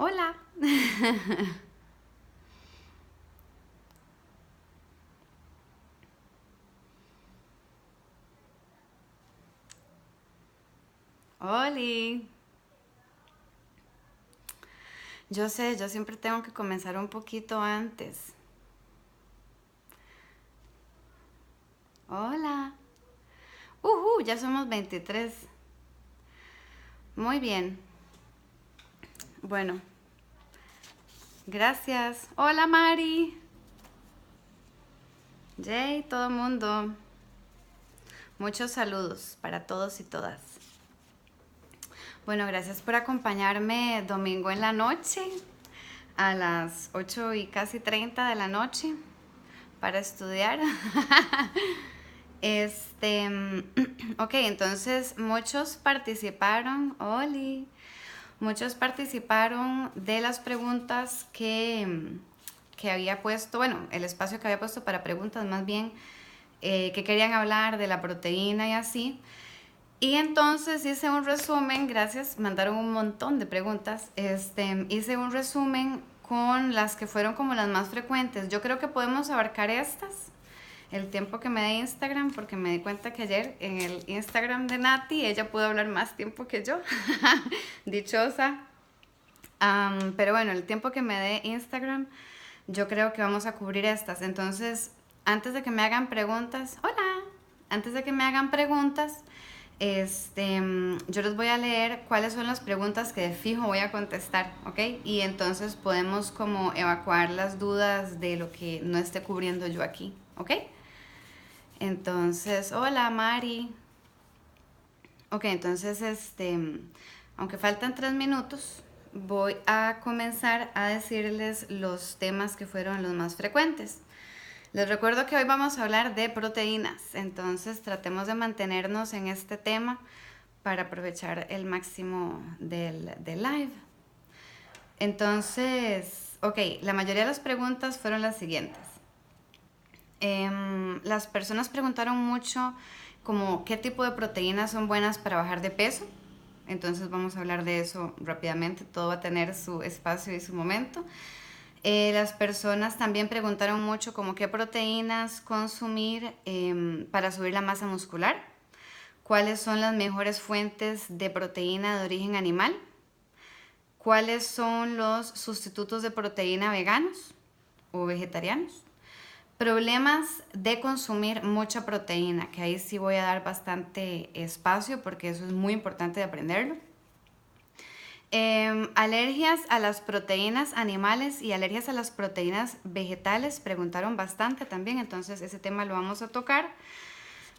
Hola. Oli. Yo sé, yo siempre tengo que comenzar un poquito antes. Hola. Ya somos 23. Muy bien. Bueno, gracias. Hola, Mari. Jay, todo mundo. Muchos saludos para todos y todas. Bueno, gracias por acompañarme domingo en la noche a las 8 y casi 30 de la noche para estudiar. Ok, entonces muchos participaron, Oli, muchos participaron de las preguntas que había puesto, bueno, el espacio que había puesto para preguntas más bien, que querían hablar de la proteína y así. Y entonces hice un resumen, gracias, mandaron un montón de preguntas, hice un resumen con las que fueron como las más frecuentes. Yo creo que podemos abarcar estas, el tiempo que me dé Instagram, porque me di cuenta que ayer en el Instagram de Nati, ella pudo hablar más tiempo que yo, dichosa. Pero bueno, el tiempo que me dé Instagram, yo creo que vamos a cubrir estas. Entonces, antes de que me hagan preguntas, hola, antes de que me hagan preguntas, yo les voy a leer cuáles son las preguntas que de fijo voy a contestar, ¿ok? Y entonces podemos como evacuar las dudas de lo que no esté cubriendo yo aquí, ¿ok? Entonces, hola Mari. Ok, entonces, aunque faltan 3 minutos, voy a comenzar a decirles los temas que fueron los más frecuentes. Les recuerdo que hoy vamos a hablar de proteínas, entonces tratemos de mantenernos en este tema para aprovechar el máximo del live. Entonces, ok, la mayoría de las preguntas fueron las siguientes. Las personas preguntaron mucho como qué tipo de proteínas son buenas para bajar de peso. Entonces vamos a hablar de eso rápidamente, todo va a tener su espacio y su momento. Las personas también preguntaron mucho como qué proteínas consumir para subir la masa muscular, cuáles son las mejores fuentes de proteína de origen animal, cuáles son los sustitutos de proteína veganos o vegetarianos, problemas de consumir mucha proteína, que ahí sí voy a dar bastante espacio porque eso es muy importante de aprenderlo. Alergias a las proteínas animales y alergias a las proteínas vegetales, preguntaron bastante también, entonces ese tema lo vamos a tocar.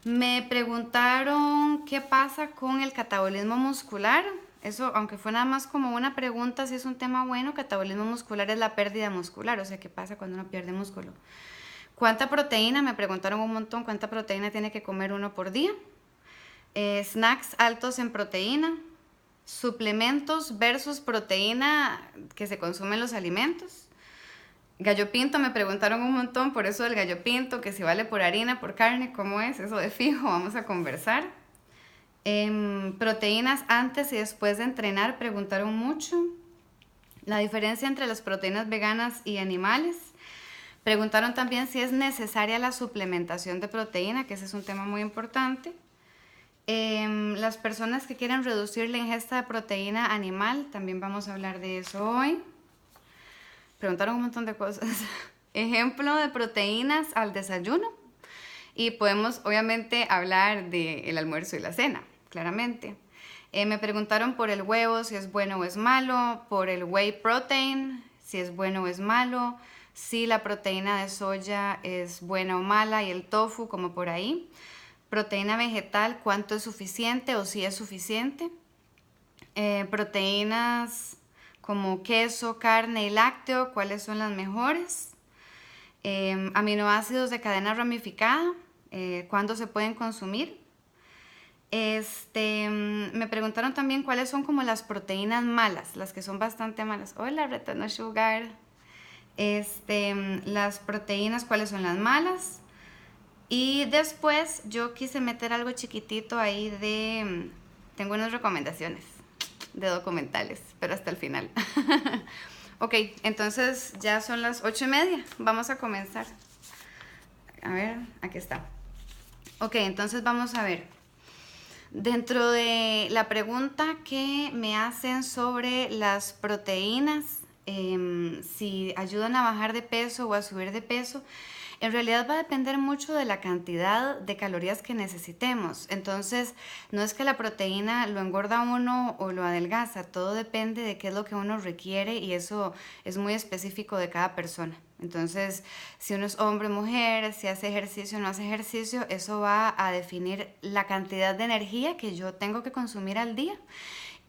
Me preguntaron qué pasa con el catabolismo muscular. Eso, aunque fue nada más como una pregunta, si es un tema bueno. Catabolismo muscular es la pérdida muscular, o sea, qué pasa cuando uno pierde músculo. ¿Cuánta proteína? Me preguntaron un montón, ¿cuánta proteína tiene que comer uno por día? Snacks altos en proteína, suplementos versus proteína que se consumen en los alimentos. Gallo pinto, me preguntaron un montón por eso del gallo pinto, que si vale por harina, por carne, ¿cómo es? Eso de fijo, vamos a conversar. Proteínas antes y después de entrenar, preguntaron mucho. La diferencia entre las proteínas veganas y animales. Preguntaron también si es necesaria la suplementación de proteína, que ese es un tema muy importante. Las personas que quieren reducir la ingesta de proteína animal, también vamos a hablar de eso hoy. Preguntaron un montón de cosas. Ejemplo de proteínas al desayuno. Y podemos obviamente hablar del almuerzo y la cena, claramente. Me preguntaron por el huevo, si es bueno o es malo, por el whey protein, si es bueno o es malo, si la proteína de soya es buena o mala y el tofu, como por ahí. Proteína vegetal, cuánto es suficiente o si es suficiente. Proteínas como queso, carne y lácteo, cuáles son las mejores. Aminoácidos de cadena ramificada, cuándo se pueden consumir. Me preguntaron también cuáles son como las proteínas malas, las que son bastante malas. Hola, Retano Sugar. Las proteínas, cuáles son las malas. Y después yo quise meter algo chiquitito ahí de... Tengo unas recomendaciones. de documentales, pero hasta el final. Ok, entonces ya son las 8:30. Vamos a comenzar. A ver, aquí está. Ok, entonces vamos a ver. Dentro de la pregunta que me hacen sobre las proteínas, si ayudan a bajar de peso o a subir de peso, en realidad va a depender mucho de la cantidad de calorías que necesitemos. Entonces, no es que la proteína lo engorda a uno o lo adelgaza, todo depende de qué es lo que uno requiere y eso es muy específico de cada persona. Entonces, si uno es hombre o mujer, si hace ejercicio o no hace ejercicio, eso va a definir la cantidad de energía que yo tengo que consumir al día.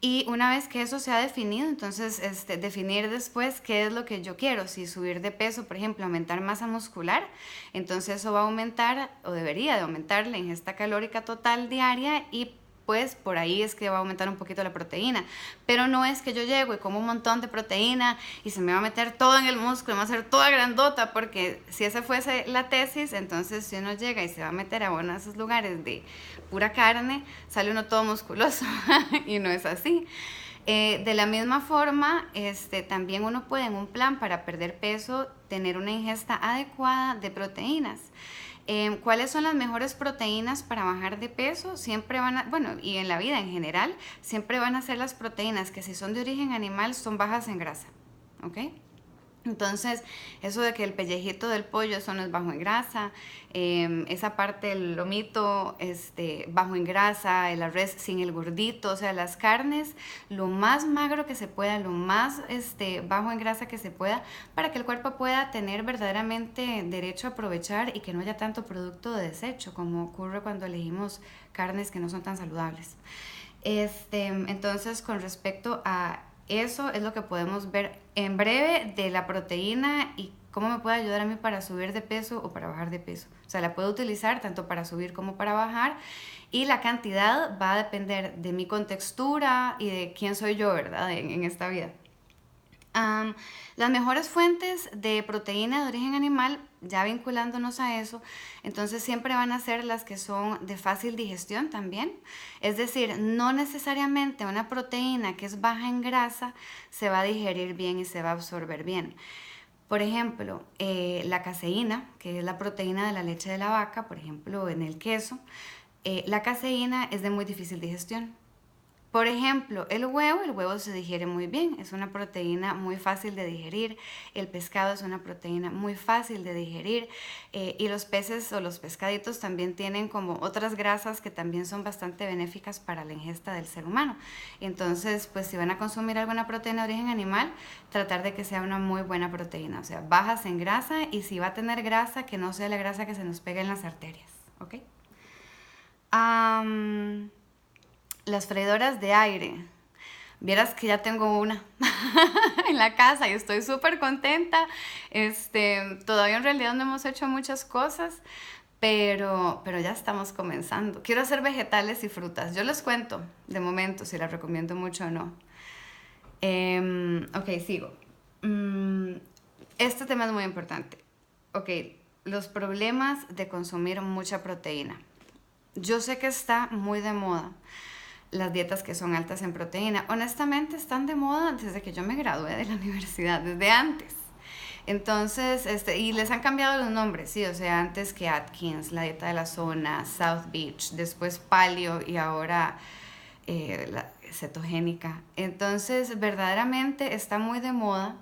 Y una vez que eso se ha definido, entonces definir después qué es lo que yo quiero. Si subir de peso, por ejemplo, aumentar masa muscular, entonces eso va a aumentar o debería de aumentar la ingesta calórica total diaria y pues por ahí es que va a aumentar un poquito la proteína. Pero no es que yo llego y como un montón de proteína y se me va a meter todo en el músculo, me va a hacer toda grandota, porque si esa fuese la tesis, entonces si uno llega y se va a meter a uno de esos lugares de pura carne, sale uno todo musculoso y no es así. De la misma forma, también uno puede en un plan para perder peso tener una ingesta adecuada de proteínas. ¿Cuáles son las mejores proteínas para bajar de peso? Siempre van a, bueno, y en la vida en general, siempre van a ser las proteínas que si son de origen animal son bajas en grasa, ¿ok? Entonces, eso de que el pellejito del pollo, eso no es bajo en grasa, esa parte del lomito, bajo en grasa, la res sin el gordito, o sea, las carnes, lo más magro que se pueda, lo más bajo en grasa que se pueda, para que el cuerpo pueda tener verdaderamente derecho a aprovechar y que no haya tanto producto de desecho, como ocurre cuando elegimos carnes que no son tan saludables. Entonces, con respecto a eso es lo que podemos ver en breve de la proteína y cómo me puede ayudar a mí para subir de peso o para bajar de peso. O sea, la puedo utilizar tanto para subir como para bajar y la cantidad va a depender de mi contextura y de quién soy yo, ¿verdad? En esta vida. Las mejores fuentes de proteína de origen animal, ya vinculándonos a eso, entonces siempre van a ser las que son de fácil digestión también. Es decir, no necesariamente una proteína que es baja en grasa se va a digerir bien y se va a absorber bien. Por ejemplo, la caseína, que es la proteína de la leche de la vaca, por ejemplo, en el queso, la caseína es de muy difícil digestión. Por ejemplo, el huevo se digiere muy bien, es una proteína muy fácil de digerir, el pescado es una proteína muy fácil de digerir y los peces o los pescaditos también tienen como otras grasas que también son bastante benéficas para la ingesta del ser humano. Entonces, pues si van a consumir alguna proteína de origen animal, tratar de que sea una muy buena proteína, o sea, bajas en grasa y si va a tener grasa, que no sea la grasa que se nos pega en las arterias, ¿ok? Las freidoras de aire. Vieras que ya tengo una en la casa y estoy súper contenta. Todavía en realidad no hemos hecho muchas cosas, pero ya estamos comenzando. Quiero hacer vegetales y frutas. Yo les cuento de momento si las recomiendo mucho o no. Ok, sigo. Este tema es muy importante. Ok, los problemas de consumir mucha proteína. Yo sé que está muy de moda las dietas que son altas en proteína. Honestamente están de moda desde que yo me gradué de la universidad, desde antes. Entonces, y les han cambiado los nombres, sí, o sea, antes que Atkins, la dieta de la zona, South Beach, después Paleo y ahora la cetogénica. Entonces, verdaderamente está muy de moda.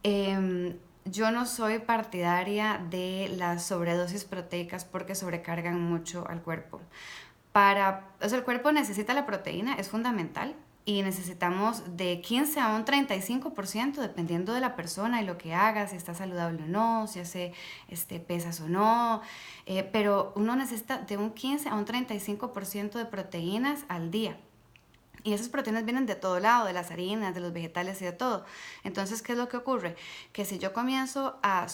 Yo no soy partidaria de las sobredosis proteicas porque sobrecargan mucho al cuerpo. O sea, el cuerpo necesita la proteína, es fundamental, y necesitamos de 15 a un 35% dependiendo de la persona y lo que haga, si está saludable o no, si hace pesas o no, pero uno necesita de un 15 a un 35% de proteínas al día. Y esas proteínas vienen de todo lado, de las harinas, de los vegetales y de todo. Entonces, ¿qué es lo que ocurre? Que si yo comienzo a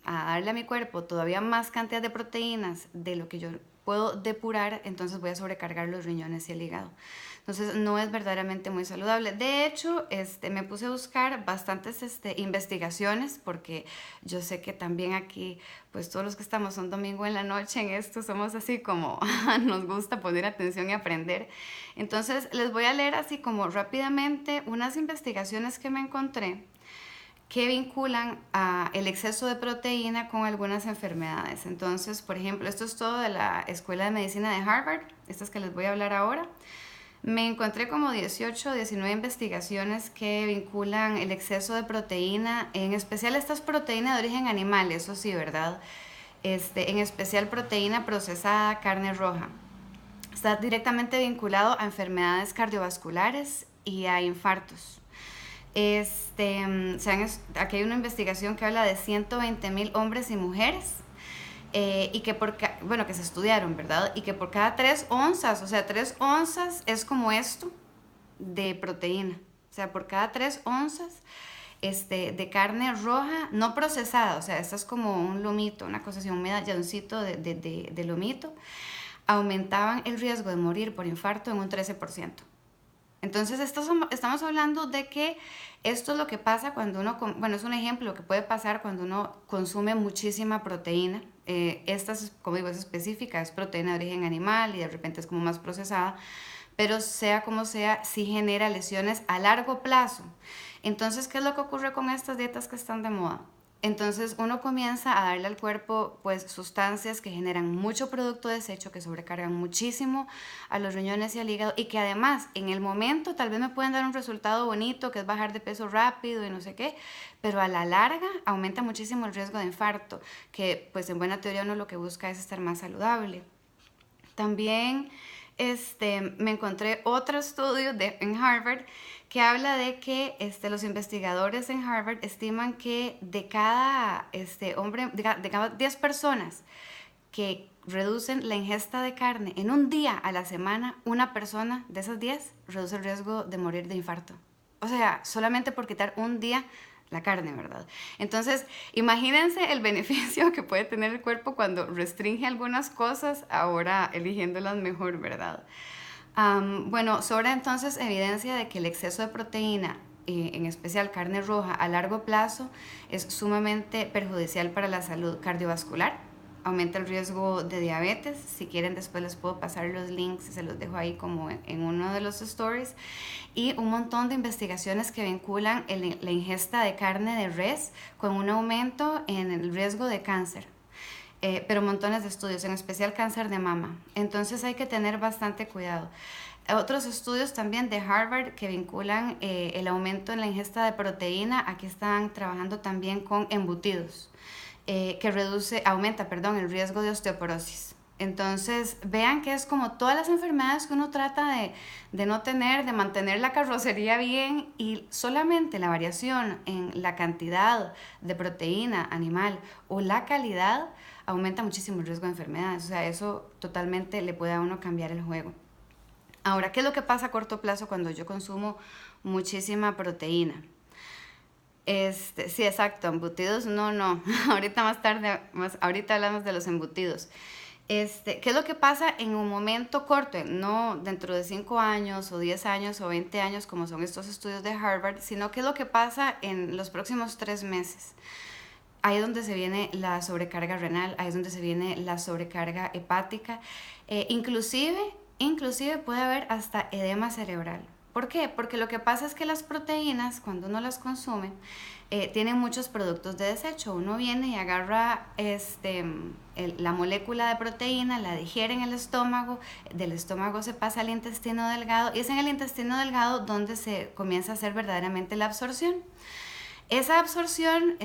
darle a mi cuerpo todavía más cantidad de proteínas de lo que yo puedo depurar, entonces voy a sobrecargar los riñones y el hígado. Entonces no es verdaderamente muy saludable. De hecho, me puse a buscar bastantes investigaciones, porque yo sé que también aquí, pues todos los que estamos un domingo en la noche en esto, somos así como nos gusta poner atención y aprender. Entonces les voy a leer así como rápidamente unas investigaciones que me encontré que vinculan el exceso de proteína con algunas enfermedades. Entonces, por ejemplo, esto es todo de la Escuela de Medicina de Harvard, estas que les voy a hablar ahora. Me encontré como 18 o 19 investigaciones que vinculan el exceso de proteína, en especial estas proteínas de origen animal, eso sí, ¿verdad? En especial proteína procesada, carne roja. Está directamente vinculado a enfermedades cardiovasculares y a infartos. Aquí hay una investigación que habla de 120,000 hombres y mujeres y que que se estudiaron, ¿verdad? Y que por cada 3 onzas, o sea, 3 onzas es como esto de proteína. O sea, por cada 3 onzas de carne roja no procesada, o sea, esta es como un lomito, una cosa así, un medalloncito de lomito, aumentaban el riesgo de morir por infarto en un 13%. Entonces, estamos hablando de que esto es lo que pasa cuando uno, bueno, es un ejemplo de lo que puede pasar cuando uno consume muchísima proteína. Esta, como digo, es específica, es proteína de origen animal y de repente es como más procesada, pero sea como sea, sí genera lesiones a largo plazo. Entonces, ¿qué es lo que ocurre con estas dietas que están de moda? Entonces uno comienza a darle al cuerpo pues sustancias que generan mucho producto desecho, que sobrecargan muchísimo a los riñones y al hígado, y que además en el momento tal vez me pueden dar un resultado bonito, que es bajar de peso rápido y no sé qué, pero a la larga aumenta muchísimo el riesgo de infarto, que pues en buena teoría uno lo que busca es estar más saludable. También me encontré otro estudio en Harvard que habla de que los investigadores en Harvard estiman que de cada de cada 10 personas que reducen la ingesta de carne en un día a la semana, una persona de esas 10 reduce el riesgo de morir de infarto. O sea, solamente por quitar un día la carne, ¿verdad? Entonces, imagínense el beneficio que puede tener el cuerpo cuando restringe algunas cosas, ahora eligiéndolas mejor, ¿verdad? Bueno, sobra entonces evidencia de que el exceso de proteína, en especial carne roja, a largo plazo es sumamente perjudicial para la salud cardiovascular. Aumenta el riesgo de diabetes. Si quieren, después les puedo pasar los links y se los dejo ahí como en uno de los stories. Y un montón de investigaciones que vinculan la ingesta de carne de res con un aumento en el riesgo de cáncer. Pero montones de estudios, en especial cáncer de mama. Entonces hay que tener bastante cuidado. Otros estudios también de Harvard que vinculan el aumento en la ingesta de proteína. Aquí están trabajando también con embutidos, que aumenta el riesgo de osteoporosis. Entonces, vean que es como todas las enfermedades que uno trata de no tener, de mantener la carrocería bien, y solamente la variación en la cantidad de proteína animal o la calidad aumenta muchísimo el riesgo de enfermedades. O sea, eso totalmente le puede a uno cambiar el juego. Ahora, ¿qué es lo que pasa a corto plazo cuando yo consumo muchísima proteína? Sí, exacto, embutidos, no. Ahorita más tarde, ahorita hablamos de los embutidos. ¿Qué es lo que pasa en un momento corto? No dentro de 5 años o 10 años o 20 años, como son estos estudios de Harvard, sino qué es lo que pasa en los próximos 3 meses. Ahí es donde se viene la sobrecarga renal, ahí es donde se viene la sobrecarga hepática, inclusive puede haber hasta edema cerebral. ¿Por qué? Porque lo que pasa es que las proteínas, cuando uno las consume, tienen muchos productos de desecho. Uno viene y agarra la molécula de proteína, la digiere en el estómago, del estómago se pasa al intestino delgado, y es en el intestino delgado donde se comienza a hacer verdaderamente la absorción. Esa absorción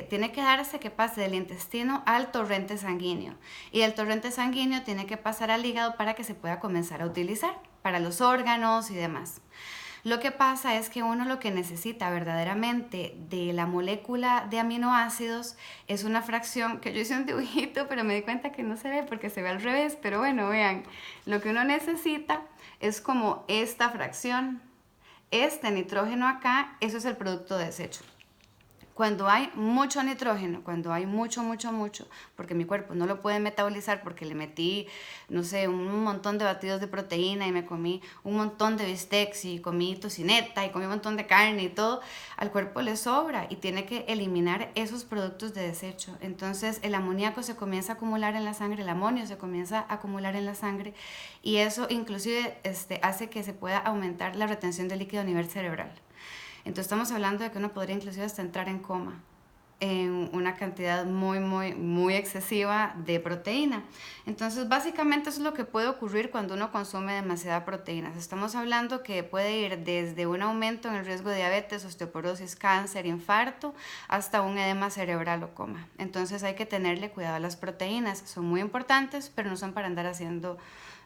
tiene que darse que pase del intestino al torrente sanguíneo, y el torrente sanguíneo tiene que pasar al hígado para que se pueda comenzar a utilizar para los órganos y demás. Lo que pasa es que uno lo que necesita verdaderamente de la molécula de aminoácidos es una fracción, que yo hice un dibujito, pero me di cuenta que no se ve porque se ve al revés, pero bueno, vean, lo que uno necesita es como esta fracción, este nitrógeno acá, eso es el producto de desecho. Cuando hay mucho nitrógeno, cuando hay mucho, porque mi cuerpo no lo puede metabolizar porque le metí, no sé, un montón de batidos de proteína y me comí un montón de bistecs y comí tocineta y comí un montón de carne y todo, al cuerpo le sobra y tiene que eliminar esos productos de desecho. Entonces el amoníaco se comienza a acumular en la sangre, el amonio se comienza a acumular en la sangre y eso inclusive hace que se pueda aumentar la retención de líquido a nivel cerebral. Entonces estamos hablando de que uno podría inclusive hasta entrar en coma en una cantidad muy excesiva de proteína. Entonces básicamente eso es lo que puede ocurrir cuando uno consume demasiada proteína. Estamos hablando que puede ir desde un aumento en el riesgo de diabetes, osteoporosis, cáncer, infarto, hasta un edema cerebral o coma. Entonces hay que tenerle cuidado a las proteínas. Son muy importantes, pero no son para andar haciendo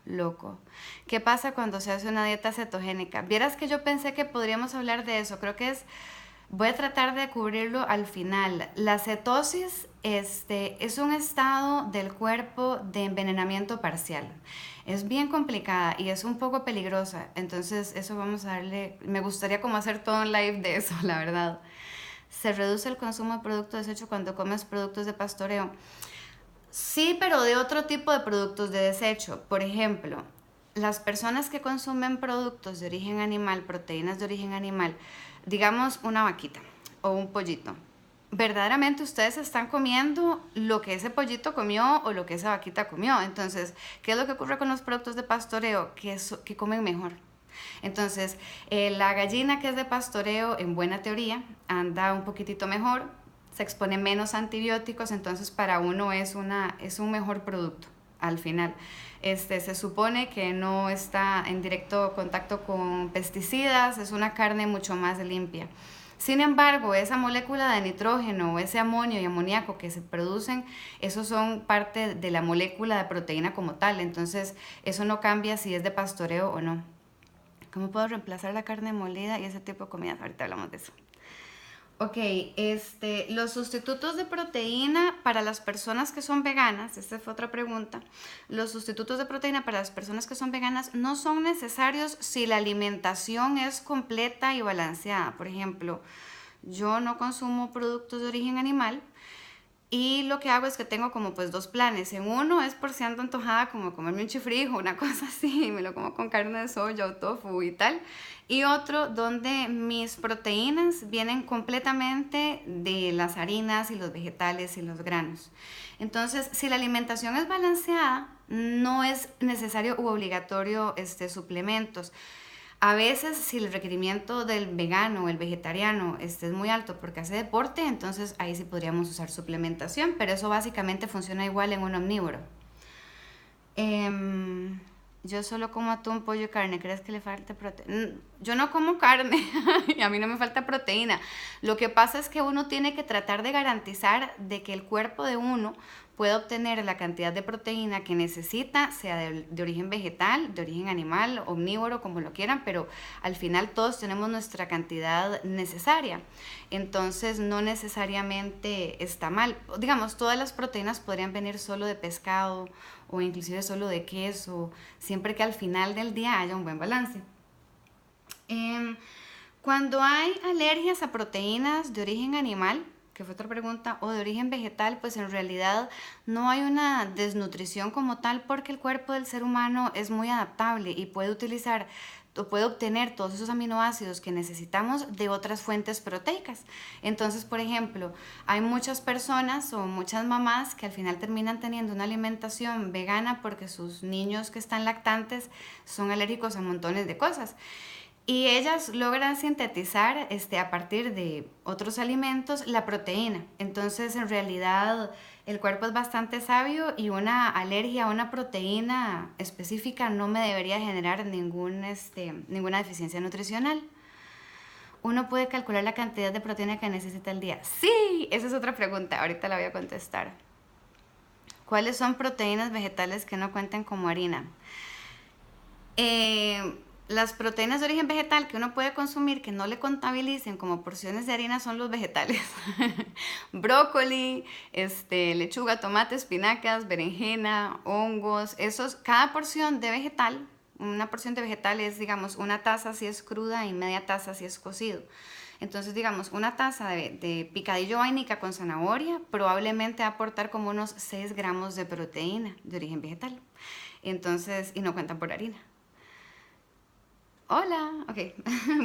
loco. ¿Qué pasa cuando se hace una dieta cetogénica? Vieras que yo pensé que podríamos hablar de eso. Creo que voy a tratar de cubrirlo al final. La cetosis es un estado del cuerpo de envenenamiento parcial. Es bien complicada y es un poco peligrosa. Entonces eso vamos a darle, me gustaría como hacer todo un live de eso, la verdad. Se reduce el consumo de productos desechos cuando comes productos de pastoreo. Sí, pero de otro tipo de productos de desecho. Por ejemplo, las personas que consumen productos de origen animal, proteínas de origen animal, digamos una vaquita o un pollito, verdaderamente ustedes están comiendo lo que ese pollito comió o lo que esa vaquita comió. Entonces, ¿qué es lo que ocurre con los productos de pastoreo? Que comen mejor. Entonces, la gallina que es de pastoreo, en buena teoría, anda un poquitito mejor, se expone menos a antibióticos, entonces para uno es un mejor producto al final. Se supone que no está en directo contacto con pesticidas, es una carne mucho más limpia. Sin embargo, esa molécula de nitrógeno, ese amonio y amoníaco que se producen, esos son parte de la molécula de proteína como tal, entonces eso no cambia si es de pastoreo o no. ¿Cómo puedo reemplazar la carne molida y ese tipo de comidas? Ahorita hablamos de eso. Ok, los sustitutos de proteína para las personas que son veganas, esta fue otra pregunta, los sustitutos de proteína para las personas que son veganas no son necesarios si la alimentación es completa y balanceada. Por ejemplo, yo no consumo productos de origen animal y lo que hago es que tengo como pues dos planes. En uno es por si ando antojada como comerme un chifrijo, una cosa así, me lo como con carne de soya o tofu y tal. Y otro donde mis proteínas vienen completamente de las harinas y los vegetales y los granos. Entonces, si la alimentación es balanceada, no es necesario u obligatorio suplementos. A veces, si el requerimiento del vegano o el vegetariano es muy alto porque hace deporte, entonces ahí sí podríamos usar suplementación, pero eso básicamente funciona igual en un omnívoro. Yo solo como atún, pollo y carne. ¿Crees que le falte proteína? Yo no como carne y a mí no me falta proteína. Lo que pasa es que uno tiene que tratar de garantizar de que el cuerpo de uno pueda obtener la cantidad de proteína que necesita, sea de origen vegetal, de origen animal, omnívoro, como lo quieran, pero al final todos tenemos nuestra cantidad necesaria. Entonces no necesariamente está mal. Digamos, todas las proteínas podrían venir solo de pescado o inclusive solo de queso, siempre que al final del día haya un buen balance. Cuando hay alergias a proteínas de origen animal, que fue otra pregunta, o de origen vegetal, pues en realidad no hay una desnutrición como tal porque el cuerpo del ser humano es muy adaptable y puede utilizar o puede obtener todos esos aminoácidos que necesitamos de otras fuentes proteicas. Entonces, por ejemplo, hay muchas personas o muchas mamás que al final terminan teniendo una alimentación vegana porque sus niños que están lactantes son alérgicos a montones de cosas. Y ellas logran sintetizar a partir de otros alimentos la proteína. Entonces, en realidad, el cuerpo es bastante sabio y una alergia a una proteína específica no me debería generar ninguna deficiencia nutricional. ¿Uno puede calcular la cantidad de proteína que necesita al día? Sí, esa es otra pregunta. Ahorita la voy a contestar. ¿Cuáles son proteínas vegetales que no cuentan como harina? Las proteínas de origen vegetal que uno puede consumir que no le contabilicen como porciones de harina son los vegetales. Brócoli, lechuga, tomate, espinacas, berenjena, hongos, cada porción de vegetal, una porción de vegetal es, digamos, una taza si es cruda y media taza si es cocido. Entonces, digamos, una taza de picadillo vainica con zanahoria probablemente va a aportar como unos 6 gramos de proteína de origen vegetal. Entonces, y no cuentan por harina. Hola, ok,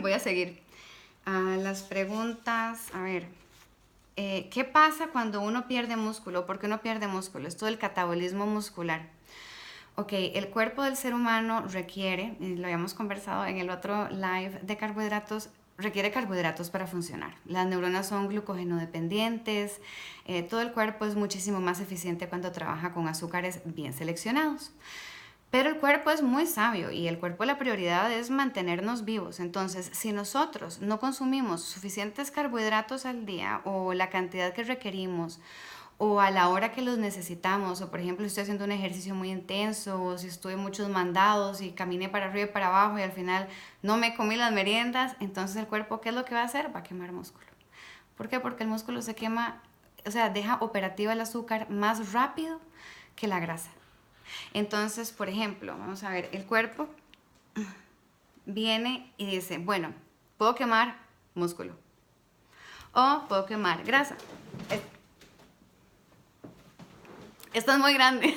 voy a seguir. Las preguntas, a ver, ¿qué pasa cuando uno pierde músculo? ¿Por qué uno pierde músculo? Esto del catabolismo muscular. Ok, el cuerpo del ser humano requiere, y lo habíamos conversado en el otro live de carbohidratos, requiere carbohidratos para funcionar. Las neuronas son glucógeno dependientes, todo el cuerpo es muchísimo más eficiente cuando trabaja con azúcares bien seleccionados. Pero el cuerpo es muy sabio y el cuerpo la prioridad es mantenernos vivos. Entonces, si nosotros no consumimos suficientes carbohidratos al día o la cantidad que requerimos o a la hora que los necesitamos, o por ejemplo, si estoy haciendo un ejercicio muy intenso, o si estuve muchos mandados y caminé para arriba y para abajo y al final no me comí las meriendas, entonces el cuerpo, ¿qué es lo que va a hacer? Va a quemar músculo. ¿Por qué? Porque el músculo se quema, o sea, deja operativa el azúcar más rápido que la grasa. Entonces, por ejemplo, vamos a ver, el cuerpo viene y dice, bueno, puedo quemar músculo o puedo quemar grasa. Esto es muy grande.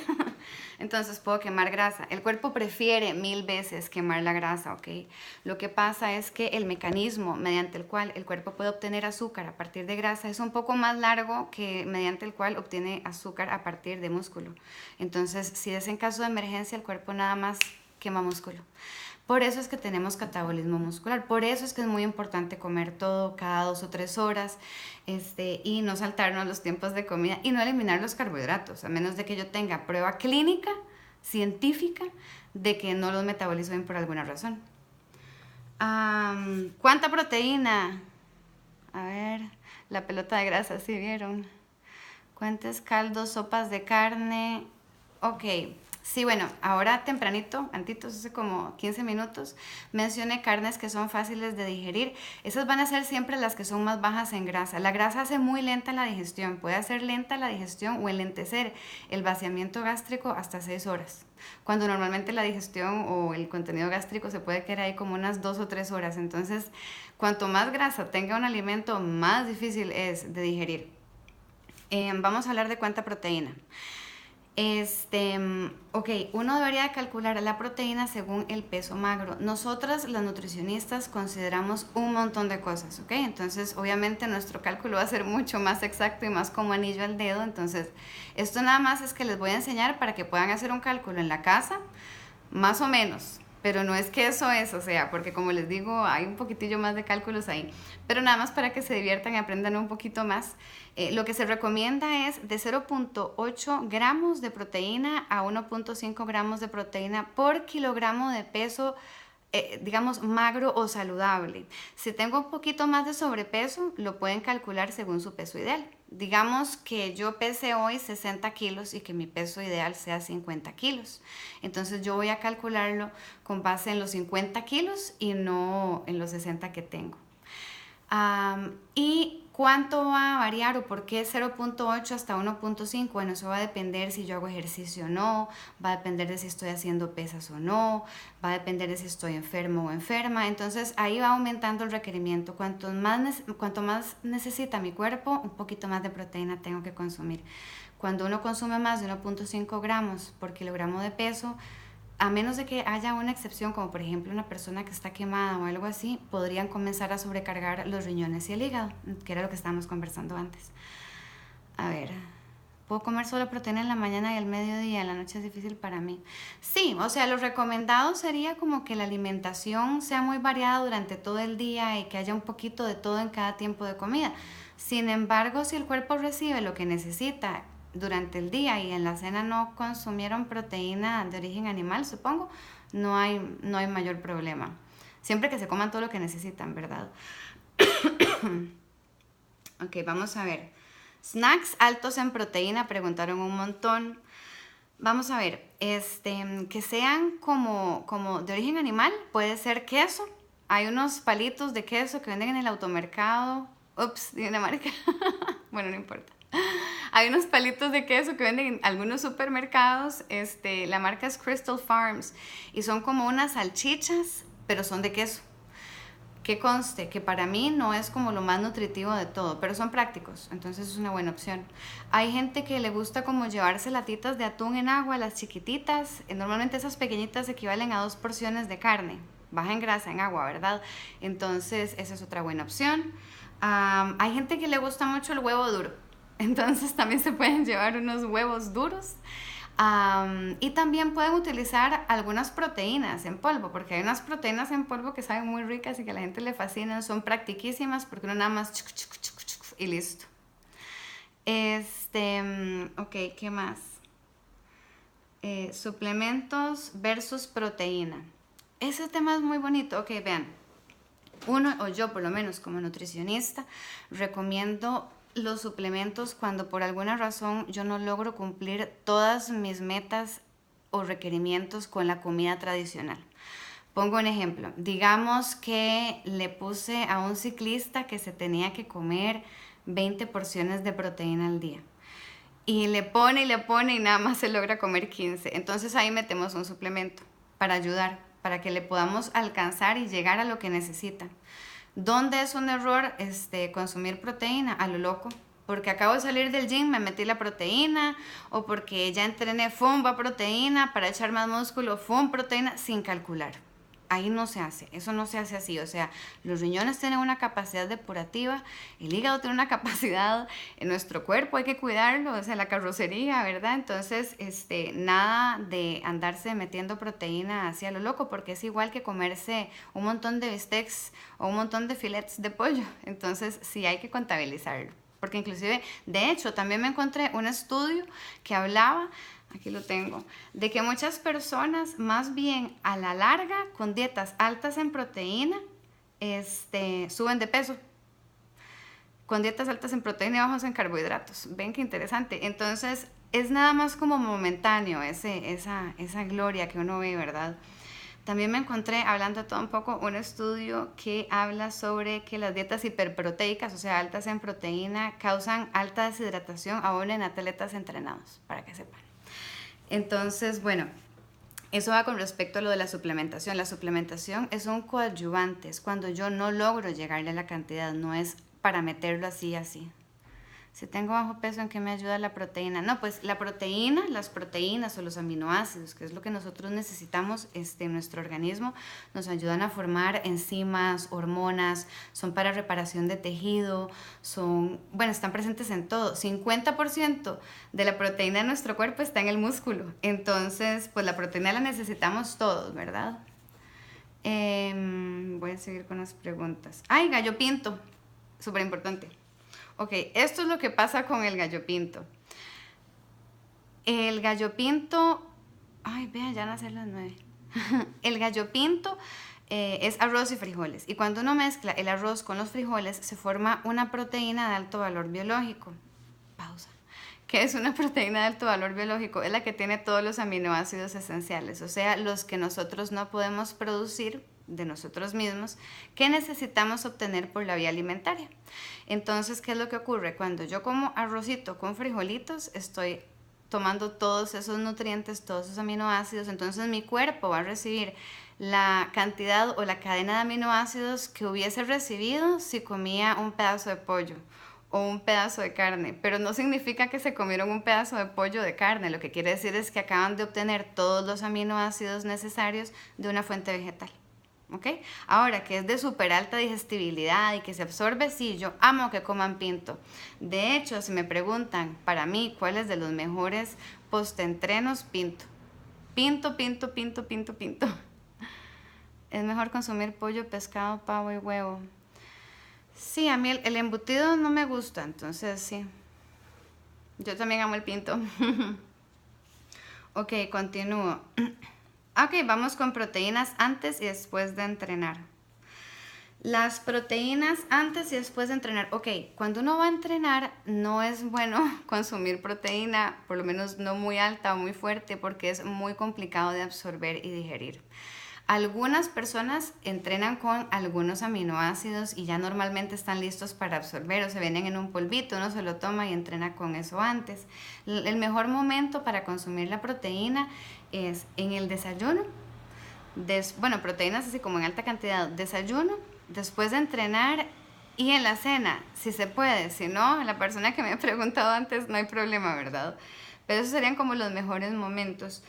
Entonces puedo quemar grasa. El cuerpo prefiere 1000 veces quemar la grasa, ¿ok? Lo que pasa es que el mecanismo mediante el cual el cuerpo puede obtener azúcar a partir de grasa es un poco más largo que mediante el cual obtiene azúcar a partir de músculo. Entonces, si es en caso de emergencia, el cuerpo nada más quema músculo. Por eso es que tenemos catabolismo muscular, por eso es que es muy importante comer todo cada 2 o 3 horas y no saltarnos los tiempos de comida y no eliminar los carbohidratos, a menos de que yo tenga prueba clínica, científica, de que no los metabolizo bien por alguna razón. ¿Cuánta proteína? A ver, la pelota de grasa, ¿sí vieron? ¿Cuántos caldos, sopas de carne? Ok. Sí, bueno, ahora tempranito, antitos, hace como 15 minutos, mencioné carnes que son fáciles de digerir. Esas van a ser siempre las que son más bajas en grasa. La grasa hace muy lenta la digestión, puede hacer lenta la digestión o enlentecer el vaciamiento gástrico hasta 6 horas, cuando normalmente la digestión o el contenido gástrico se puede quedar ahí como unas 2 o 3 horas. Entonces, cuanto más grasa tenga un alimento, más difícil es de digerir. Vamos a hablar de cuánta proteína. Ok, uno debería calcular la proteína según el peso magro. Nosotras, las nutricionistas, consideramos un montón de cosas, ¿ok? Entonces, obviamente, nuestro cálculo va a ser mucho más exacto y más como anillo al dedo. Entonces, esto nada más es que les voy a enseñar para que puedan hacer un cálculo en la casa, más o menos. Pero no es que eso es, o sea, porque como les digo, hay un poquitillo más de cálculos ahí. Pero nada más para que se diviertan y aprendan un poquito más. Lo que se recomienda es de 0.8 gramos de proteína a 1.5 gramos de proteína por kilogramo de peso, digamos, magro o saludable. Si tengo un poquito más de sobrepeso, lo pueden calcular según su peso ideal. Digamos que yo pese hoy 60 kilos y que mi peso ideal sea 50 kilos. Entonces yo voy a calcularlo con base en los 50 kilos y no en los 60 que tengo. ¿Y cuánto va a variar o por qué 0.8 hasta 1.5? Bueno, eso va a depender si yo hago ejercicio o no, va a depender de si estoy haciendo pesas o no, va a depender de si estoy enfermo o enferma. Entonces ahí va aumentando el requerimiento. Cuanto más necesita mi cuerpo, un poquito más de proteína tengo que consumir. Cuando uno consume más de 1.5 gramos por kilogramo de peso, a menos de que haya una excepción, como por ejemplo una persona que está quemada o algo así, podrían comenzar a sobrecargar los riñones y el hígado, que era lo que estábamos conversando antes. A ver, ¿puedo comer solo proteína en la mañana y al mediodía? En la noche es difícil para mí. Sí, o sea, lo recomendado sería como que la alimentación sea muy variada durante todo el día y que haya un poquito de todo en cada tiempo de comida. Sin embargo, si el cuerpo recibe lo que necesita durante el día y en la cena no consumieron proteína de origen animal, supongo, no hay mayor problema. Siempre que se coman todo lo que necesitan, ¿verdad? Ok, vamos a ver. Snacks altos en proteína, preguntaron un montón. Vamos a ver, que sean como de origen animal, puede ser queso. Hay unos palitos de queso que venden en el automercado. Ups, de una marca. Bueno, no importa. Hay unos palitos de queso que venden en algunos supermercados. La marca es Crystal Farms y son como unas salchichas, pero son de queso. Que conste que para mí no es como lo más nutritivo de todo, pero son prácticos, entonces es una buena opción. Hay gente que le gusta como llevarse latitas de atún en agua, las chiquititas, normalmente esas pequeñitas equivalen a 2 porciones de carne, baja en grasa, en agua, ¿verdad? Entonces esa es otra buena opción. Hay gente que le gusta mucho el huevo duro, entonces también se pueden llevar unos huevos duros. Y también pueden utilizar algunas proteínas en polvo, porque hay unas proteínas en polvo que saben muy ricas y que a la gente le fascinan, son practiquísimas porque uno nada más y listo. Ok, ¿qué más? Suplementos versus proteína. Ese tema es muy bonito. Ok, vean, uno, o yo por lo menos como nutricionista, recomiendo los suplementos cuando por alguna razón yo no logro cumplir todas mis metas o requerimientos con la comida tradicional. Pongo un ejemplo, digamos que le puse a un ciclista que se tenía que comer 20 porciones de proteína al día. Y le pone y nada más se logra comer 15. Entonces ahí metemos un suplemento para ayudar, para que le podamos alcanzar y llegar a lo que necesita. ¿Dónde es un error consumir proteína? A lo loco. Porque acabo de salir del gym, me metí la proteína, o porque ya entrené, va proteína, para echar más músculo, proteína, sin calcular. Ahí no se hace, eso no se hace así. O sea, los riñones tienen una capacidad depurativa, el hígado tiene una capacidad, en nuestro cuerpo hay que cuidarlo, o sea, la carrocería, ¿verdad? Entonces, nada de andarse metiendo proteína hacia lo loco, porque es igual que comerse un montón de bistecs o un montón de filets de pollo. Entonces, sí hay que contabilizarlo. Porque inclusive, de hecho, también me encontré un estudio que hablaba, aquí lo tengo, de que muchas personas más bien a la larga con dietas altas en proteína suben de peso. Con dietas altas en proteína y bajos en carbohidratos. Ven qué interesante. Entonces es nada más como momentáneo esa gloria que uno ve, ¿verdad? También me encontré, hablando de todo un poco, un estudio que habla sobre que las dietas hiperproteicas, o sea, altas en proteína, causan alta deshidratación aún en atletas entrenados, para que sepan. Entonces, bueno, eso va con respecto a lo de la suplementación. La suplementación es un coadyuvante, es cuando yo no logro llegarle a la cantidad, no es para meterlo así. Si tengo bajo peso, ¿en qué me ayuda la proteína? No, pues la proteína, las proteínas o los aminoácidos, que es lo que nosotros necesitamos en nuestro organismo, nos ayudan a formar enzimas, hormonas, son para reparación de tejido, están presentes en todo. 50% de la proteína de nuestro cuerpo está en el músculo. Entonces, pues la proteína la necesitamos todos, ¿verdad? Voy a seguir con las preguntas. ¡Ay, gallo pinto! Súper importante. Ok, esto es lo que pasa con el gallo pinto. El gallo pinto... Ay, vean, ya van a ser las 9. El gallo pinto es arroz y frijoles. Y cuando uno mezcla el arroz con los frijoles, se forma una proteína de alto valor biológico. Pausa. ¿Qué es una proteína de alto valor biológico? Es la que tiene todos los aminoácidos esenciales, o sea, los que nosotros no podemos producir de nosotros mismos, que necesitamos obtener por la vía alimentaria. Entonces, ¿qué es lo que ocurre? Cuando yo como arrocito con frijolitos, estoy tomando todos esos nutrientes, todos esos aminoácidos, entonces mi cuerpo va a recibir la cantidad o la cadena de aminoácidos que hubiese recibido si comía un pedazo de pollo o un pedazo de carne, pero no significa que se comieron un pedazo de pollo o de carne, lo que quiere decir es que acaban de obtener todos los aminoácidos necesarios de una fuente vegetal. ¿Ok? Ahora, que es de súper alta digestibilidad y que se absorbe, sí, yo amo que coman pinto. De hecho, si me preguntan para mí cuál es de los mejores postentrenos, pinto. Pinto. Es mejor consumir pollo, pescado, pavo y huevo. Sí, a mí el embutido no me gusta, entonces sí. Yo también amo el pinto. Ok, continúo. Ok, vamos con proteínas antes y después de entrenar. Las proteínas antes y después de entrenar. Ok, cuando uno va a entrenar no es bueno consumir proteína, por lo menos no muy alta o muy fuerte, porque es muy complicado de absorber y digerir. Algunas personas entrenan con algunos aminoácidos y ya normalmente están listos para absorber o se vienen en un polvito, uno se lo toma y entrena con eso antes. El mejor momento para consumir la proteína es en el desayuno. Proteínas así como en alta cantidad. Desayuno, después de entrenar y en la cena, si se puede. Si no, la persona que me ha preguntado antes, no hay problema, ¿verdad? Pero esos serían como los mejores momentos.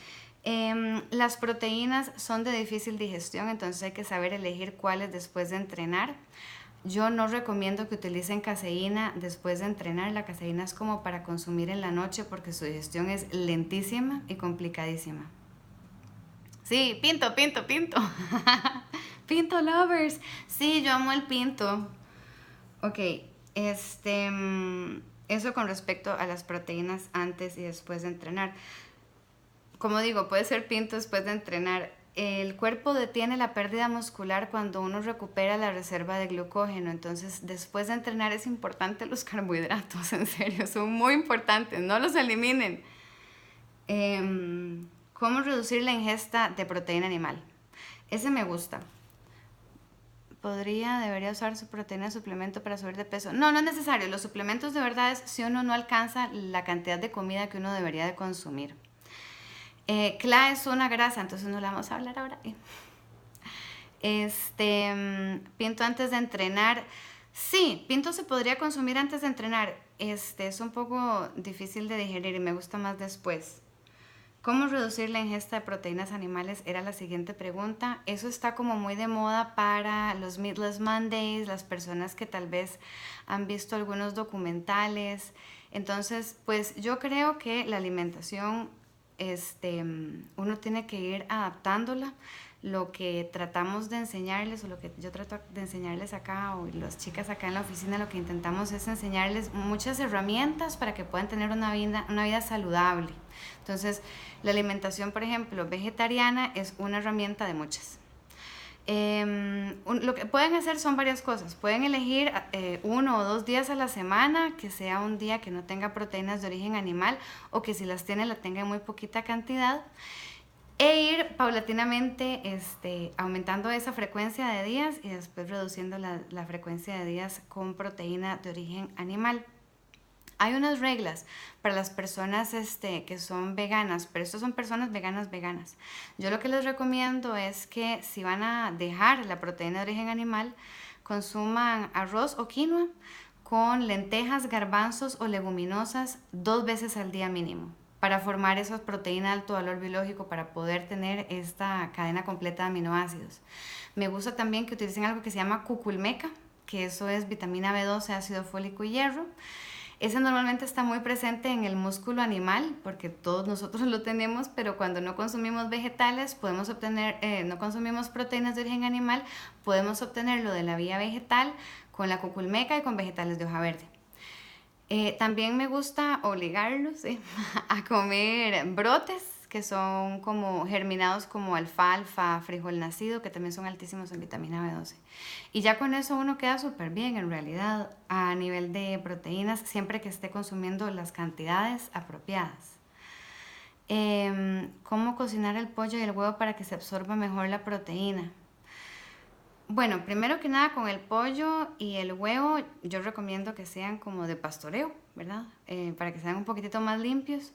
Las proteínas son de difícil digestión, entonces hay que saber elegir cuáles después de entrenar. Yo no recomiendo que utilicen caseína después de entrenar. La caseína es como para consumir en la noche porque su digestión es lentísima y complicadísima. Sí, pinto, pinto, pinto. Pinto lovers. Sí, yo amo el pinto. Ok, eso con respecto a las proteínas antes y después de entrenar. Como digo, puede ser pinto después de entrenar. El cuerpo detiene la pérdida muscular cuando uno recupera la reserva de glucógeno. Entonces, después de entrenar es importante los carbohidratos, en serio, son muy importantes, no los eliminen. ¿Cómo reducir la ingesta de proteína animal? Ese me gusta. Debería usar su proteína de suplemento para subir de peso. No, no es necesario. Los suplementos de verdad es si uno no alcanza la cantidad de comida que uno debería de consumir. CLA es una grasa, entonces no la vamos a hablar ahora. Pinto antes de entrenar. Sí, pinto se podría consumir antes de entrenar. Es un poco difícil de digerir y me gusta más después. ¿Cómo reducir la ingesta de proteínas animales? Era la siguiente pregunta. Eso está como muy de moda para los Meatless Mondays, las personas que tal vez han visto algunos documentales. Entonces, pues yo creo que la alimentación, uno tiene que ir adaptándola. Lo que tratamos de enseñarles, o lo que yo trato de enseñarles acá, o las chicas acá en la oficina, lo que intentamos es enseñarles muchas herramientas para que puedan tener una vida saludable. Entonces, la alimentación, por ejemplo, vegetariana es una herramienta de muchas. Lo que pueden hacer son varias cosas. Pueden elegir 1 o 2 días a la semana que sea un día que no tenga proteínas de origen animal, o que si las tiene la tenga en muy poquita cantidad, e ir paulatinamente aumentando esa frecuencia de días y después reduciendo la frecuencia de días con proteína de origen animal. Hay unas reglas para las personas que son veganas, pero estas son personas veganas. Yo lo que les recomiendo es que si van a dejar la proteína de origen animal, consuman arroz o quinoa con lentejas, garbanzos o leguminosas 2 veces al día mínimo, para formar esa proteína de alto valor biológico, para poder tener esta cadena completa de aminoácidos. Me gusta también que utilicen algo que se llama cuculmeca, que eso es vitamina B12, ácido fólico y hierro. Ese normalmente está muy presente en el músculo animal, porque todos nosotros lo tenemos, pero cuando no consumimos vegetales, podemos obtener, no consumimos proteínas de origen animal, podemos obtenerlo de la vía vegetal con la cuculmeca y con vegetales de hoja verde. También me gusta obligarlos a comer brotes, que son como germinados como alfalfa, frijol nacido, que también son altísimos en vitamina B12. Y ya con eso uno queda súper bien en realidad a nivel de proteínas, siempre que esté consumiendo las cantidades apropiadas. ¿Cómo cocinar el pollo y el huevo para que se absorba mejor la proteína? Bueno, primero que nada, con el pollo y el huevo yo recomiendo que sean como de pastoreo, ¿verdad? Para que sean un poquitito más limpios.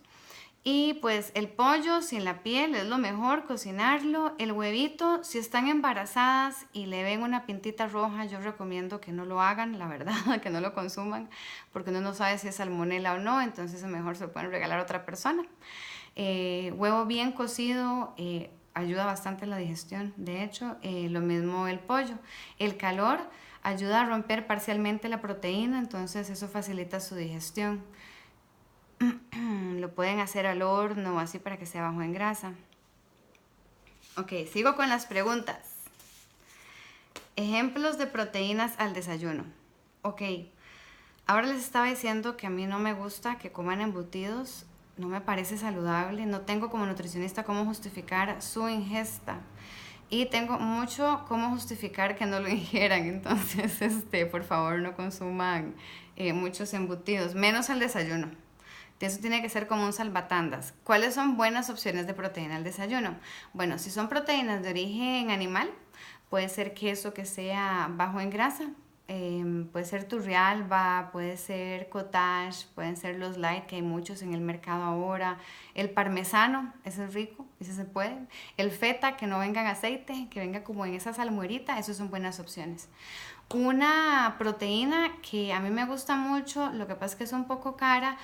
Y pues el pollo sin la piel es lo mejor, cocinarlo. El huevito, si están embarazadas y le ven una pintita roja, yo recomiendo que no lo hagan, la verdad, que no lo consuman, porque uno no sabe si es salmonela o no, entonces mejor se lo pueden regalar a otra persona. Huevo bien cocido ayuda bastante a la digestión, de hecho, lo mismo el pollo. El calor ayuda a romper parcialmente la proteína, entonces eso facilita su digestión. Lo pueden hacer al horno o así para que sea bajo en grasa. Ok, sigo con las preguntas. Ejemplos de proteínas al desayuno. Ok, ahora les estaba diciendo que a mí no me gusta que coman embutidos, no me parece saludable, no tengo como nutricionista cómo justificar su ingesta. Y tengo mucho cómo justificar que no lo ingieran, entonces por favor no consuman muchos embutidos, menos al desayuno. Eso tiene que ser como un salvatandas. ¿Cuáles son buenas opciones de proteína al desayuno? Bueno, si son proteínas de origen animal, puede ser queso que sea bajo en grasa, puede ser Turrialba, puede ser Cottage, pueden ser los light, que hay muchos en el mercado ahora. El parmesano, ese es rico, ese se puede. El feta, que no venga en aceite, que venga como en esa salmuerita, esas son buenas opciones. Una proteína que a mí me gusta mucho, lo que pasa es que es un poco cara,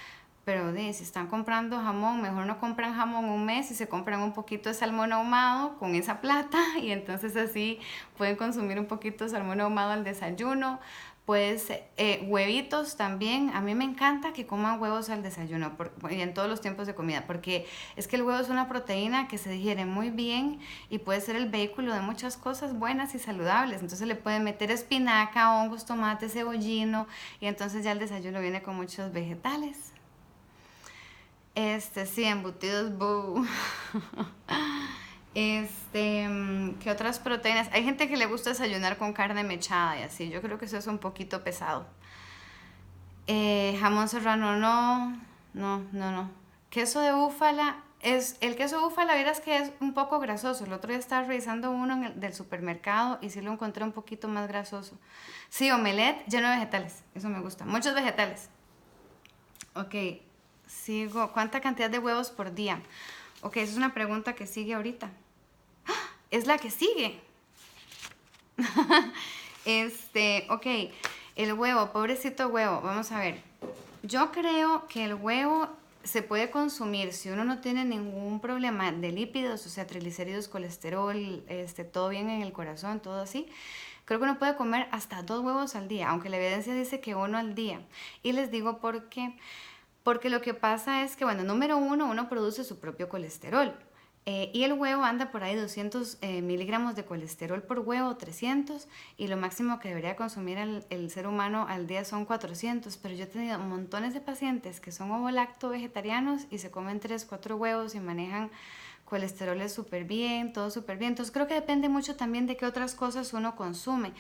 pero si están comprando jamón, mejor no compran jamón un mes y se compran un poquito de salmón ahumado con esa plata y entonces así pueden consumir un poquito de salmón ahumado al desayuno. Pues huevitos también, a mí me encanta que coman huevos al desayuno y en todos los tiempos de comida, porque es que el huevo es una proteína que se digiere muy bien y puede ser el vehículo de muchas cosas buenas y saludables. Entonces le pueden meter espinaca, hongos, tomate, cebollino y entonces ya el desayuno viene con muchos vegetales. Sí, embutidos, boo. ¿Qué otras proteínas? Hay gente que le gusta desayunar con carne mechada y así. Yo creo que eso es un poquito pesado. Jamón serrano, no. No, no, no. Queso de búfala. El queso de búfala, verás que es un poco grasoso. El otro día estaba revisando uno del supermercado y sí lo encontré un poquito más grasoso. Sí, omelette lleno de vegetales. Eso me gusta. Muchos vegetales. Ok, sigo. ¿Cuánta cantidad de huevos por día? Ok, esa es una pregunta que sigue ahorita. ¡Ah! Es la que sigue. Ok, el huevo, pobrecito huevo. Vamos a ver. Yo creo que el huevo se puede consumir si uno no tiene ningún problema de lípidos, o sea, triglicéridos, colesterol, todo bien en el corazón, todo así. Creo que uno puede comer hasta 2 huevos al día, aunque la evidencia dice que 1 al día. Y les digo por qué. Porque lo que pasa es que, bueno, número uno, uno produce su propio colesterol. Y el huevo anda por ahí 200 miligramos de colesterol por huevo, 300, y lo máximo que debería consumir el ser humano al día son 400. Pero yo he tenido montones de pacientes que son ovo-lacto vegetarianos y se comen 3, 4 huevos y manejan colesterol súper bien, todo súper bien. Entonces creo que depende mucho también de qué otras cosas uno consume.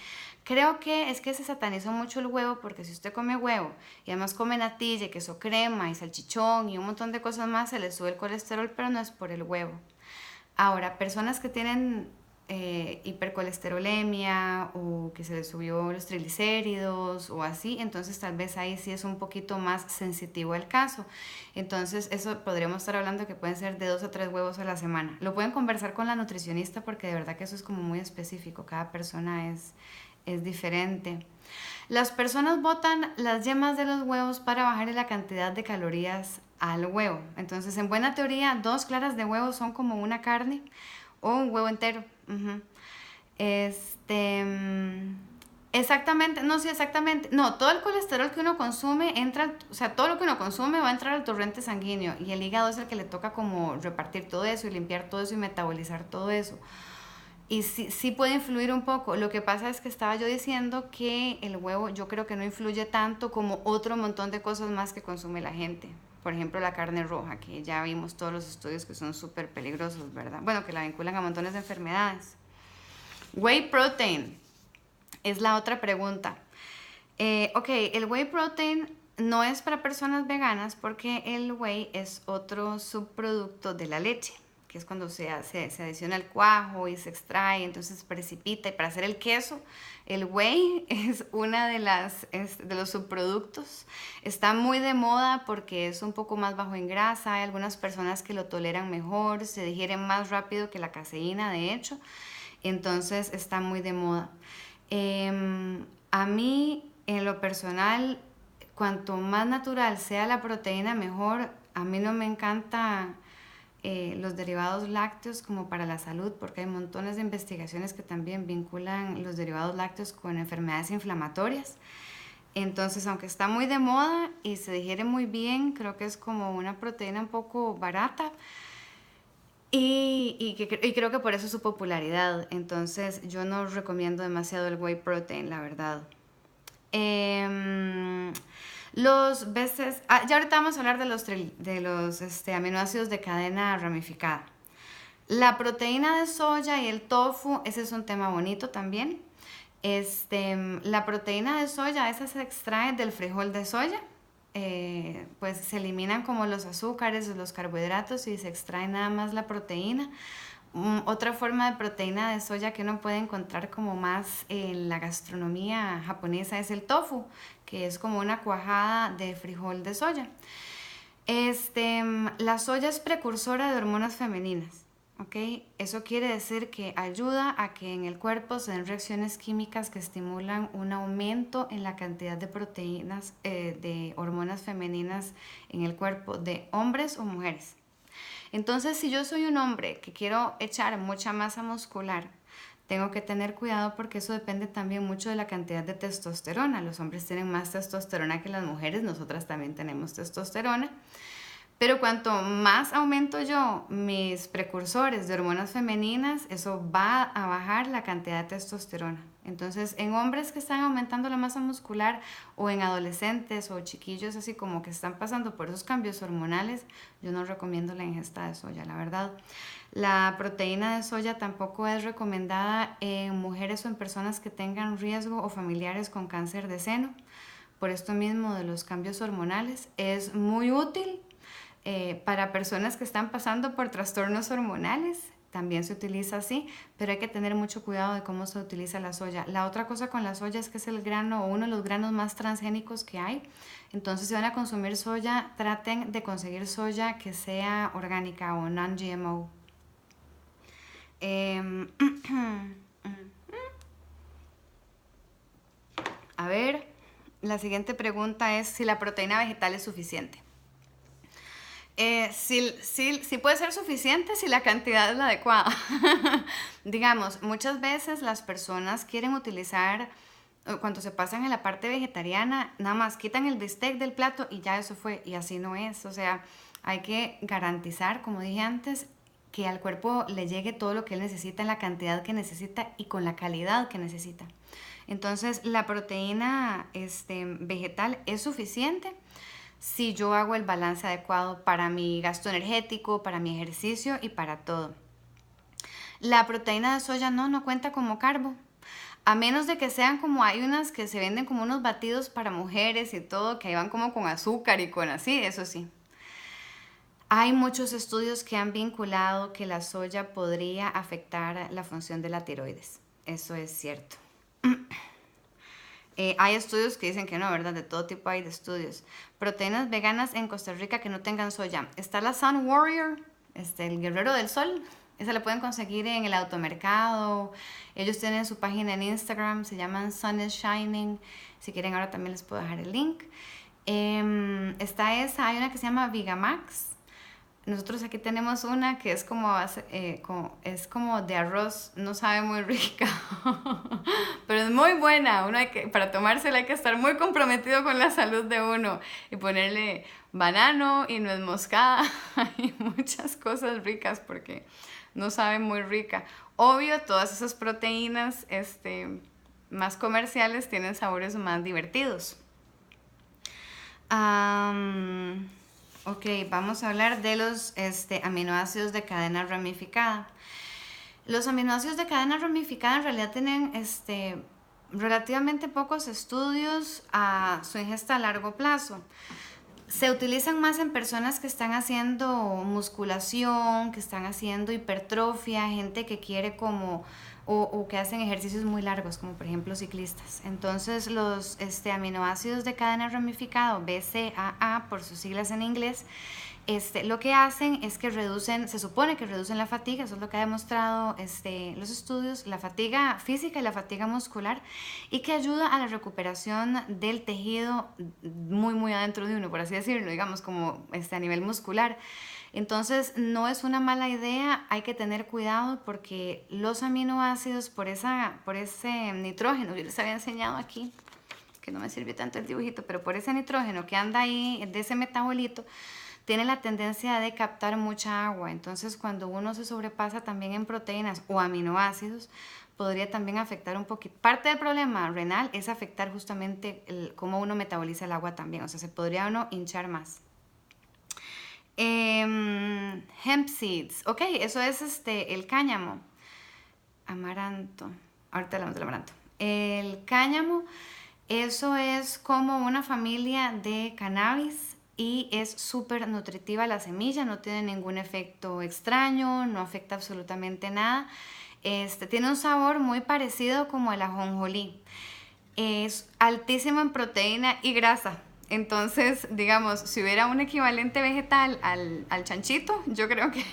Creo que es que se satanizó mucho el huevo, porque si usted come huevo y además come natilla, queso crema y salchichón y un montón de cosas más, se le sube el colesterol, pero no es por el huevo. Ahora, personas que tienen hipercolesterolemia o que se les subió los triglicéridos o así, entonces tal vez ahí sí es un poquito más sensitivo el caso. Entonces eso podríamos estar hablando que pueden ser de 2 a 3 huevos a la semana. Lo pueden conversar con la nutricionista porque de verdad que eso es como muy específico, cada persona es diferente. Las personas botan las yemas de los huevos para bajar la cantidad de calorías al huevo. Entonces, en buena teoría, 2 claras de huevo son como una carne o un huevo entero. Uh-huh. Exactamente, no, sí, exactamente. No, todo el colesterol que uno consume entra, o sea, todo lo que uno consume va a entrar al torrente sanguíneo y el hígado es el que le toca como repartir todo eso y limpiar todo eso y metabolizar todo eso. Y sí puede influir un poco. Lo que pasa es que estaba yo diciendo que el huevo yo creo que no influye tanto como otro montón de cosas más que consume la gente. Por ejemplo, la carne roja, que ya vimos todos los estudios que son súper peligrosos, ¿verdad? Bueno, que la vinculan a montones de enfermedades. Whey protein es la otra pregunta. Ok, el whey protein no es para personas veganas porque el whey es otro subproducto de la leche, que es cuando se adiciona el cuajo y se extrae, entonces precipita. Y para hacer el queso, el whey es una de los subproductos. Está muy de moda porque es un poco más bajo en grasa. Hay algunas personas que lo toleran mejor, se digiere más rápido que la caseína, de hecho. Entonces está muy de moda. A mí, en lo personal, cuanto más natural sea la proteína, mejor. A mí no me encanta los derivados lácteos como para la salud, porque hay montones de investigaciones que también vinculan los derivados lácteos con enfermedades inflamatorias. Entonces, aunque está muy de moda y se digiere muy bien, creo que es como una proteína un poco barata. Y creo que por eso su popularidad. Entonces, yo no recomiendo demasiado el whey protein, la verdad. Los veces, ya ahorita vamos a hablar de los aminoácidos de cadena ramificada. La proteína de soya y el tofu, ese es un tema bonito también. La proteína de soya, esa se extrae del frijol de soya. Pues se eliminan como los azúcares o los carbohidratos y se extrae nada más la proteína. Otra forma de proteína de soya que uno puede encontrar como más en la gastronomía japonesa es el tofu, que es como una cuajada de frijol de soya. La soya es precursora de hormonas femeninas, ¿ok? Eso quiere decir que ayuda a que en el cuerpo se den reacciones químicas que estimulan un aumento en la cantidad de proteínas, de hormonas femeninas en el cuerpo de hombres o mujeres. Entonces, si yo soy un hombre que quiero echar mucha masa muscular, tengo que tener cuidado porque eso depende también mucho de la cantidad de testosterona. Los hombres tienen más testosterona que las mujeres, nosotras también tenemos testosterona. Pero cuanto más aumento yo mis precursores de hormonas femeninas, eso va a bajar la cantidad de testosterona. Entonces, en hombres que están aumentando la masa muscular o en adolescentes o chiquillos así como que están pasando por esos cambios hormonales, yo no recomiendo la ingesta de soya, la verdad. La proteína de soya tampoco es recomendada en mujeres o en personas que tengan riesgo o familiares con cáncer de seno. Por esto mismo de los cambios hormonales, es muy útil para personas que están pasando por trastornos hormonales. También se utiliza así, pero hay que tener mucho cuidado de cómo se utiliza la soya. La otra cosa con la soya es que es el grano o uno de los granos más transgénicos que hay. Entonces, si van a consumir soya, traten de conseguir soya que sea orgánica o non-GMO. A ver, la siguiente pregunta es si la proteína vegetal es suficiente. Sí puede ser suficiente si la cantidad es la adecuada. Digamos, muchas veces las personas quieren utilizar, cuando se pasan en la parte vegetariana, nada más quitan el bistec del plato y ya eso fue, y así no es. O sea, hay que garantizar, como dije antes, que al cuerpo le llegue todo lo que él necesita en la cantidad que necesita y con la calidad que necesita. Entonces, la proteína vegetal es suficiente si yo hago el balance adecuado para mi gasto energético, para mi ejercicio y para todo. La proteína de soya no cuenta como carbo. A menos de que sean como hay unas que se venden como unos batidos para mujeres y todo, que ahí van como con azúcar y con así, eso sí. Hay muchos estudios que han vinculado que la soya podría afectar la función de la tiroides. Eso es cierto. Hay estudios que dicen que no, ¿verdad? De todo tipo hay de estudios. Proteínas veganas en Costa Rica que no tengan soya. Está la Sun Warrior, el guerrero del sol. Esa la pueden conseguir en el automercado. Ellos tienen su página en Instagram, se llaman Sun is Shining. Si quieren ahora también les puedo dejar el link. Está esa, hay una que se llama Vigamax. Nosotros aquí tenemos una que es como de arroz, no sabe muy rica, pero es muy buena. Para tomársela hay que estar muy comprometido con la salud de uno y ponerle banano y nuez moscada y muchas cosas ricas porque no sabe muy rica. Obvio, todas esas proteínas más comerciales tienen sabores más divertidos. Ok, vamos a hablar de los aminoácidos de cadena ramificada. Los aminoácidos de cadena ramificada en realidad tienen relativamente pocos estudios a su ingesta a largo plazo. Se utilizan más en personas que están haciendo musculación, que están haciendo hipertrofia, gente que quiere o que hacen ejercicios muy largos, como por ejemplo ciclistas. Entonces los aminoácidos de cadena ramificada, BCAA por sus siglas en inglés, lo que hacen es que se supone que reducen la fatiga, eso es lo que ha demostrado los estudios, la fatiga física y la fatiga muscular, y que ayuda a la recuperación del tejido muy, muy adentro de uno, por así decirlo, digamos, como a nivel muscular. Entonces, no es una mala idea, hay que tener cuidado porque los aminoácidos, por ese nitrógeno, yo les había enseñado aquí, que no me sirvió tanto el dibujito, pero por ese nitrógeno que anda ahí, de ese metabolito, tiene la tendencia de captar mucha agua. Entonces, cuando uno se sobrepasa también en proteínas o aminoácidos, podría también afectar un poquito. Parte del problema renal es afectar justamente cómo uno metaboliza el agua también. O sea, se podría uno hinchar más. Hemp seeds. Ok, eso es el cáñamo. Amaranto. Ahorita hablamos del amaranto. El cáñamo, eso es como una familia de cannabis. y es súper nutritiva la semilla, no tiene ningún efecto extraño, no afecta absolutamente nada. Tiene un sabor muy parecido como el ajonjolí. Es altísimo en proteína y grasa. Entonces, digamos, si hubiera un equivalente vegetal al chanchito, yo creo que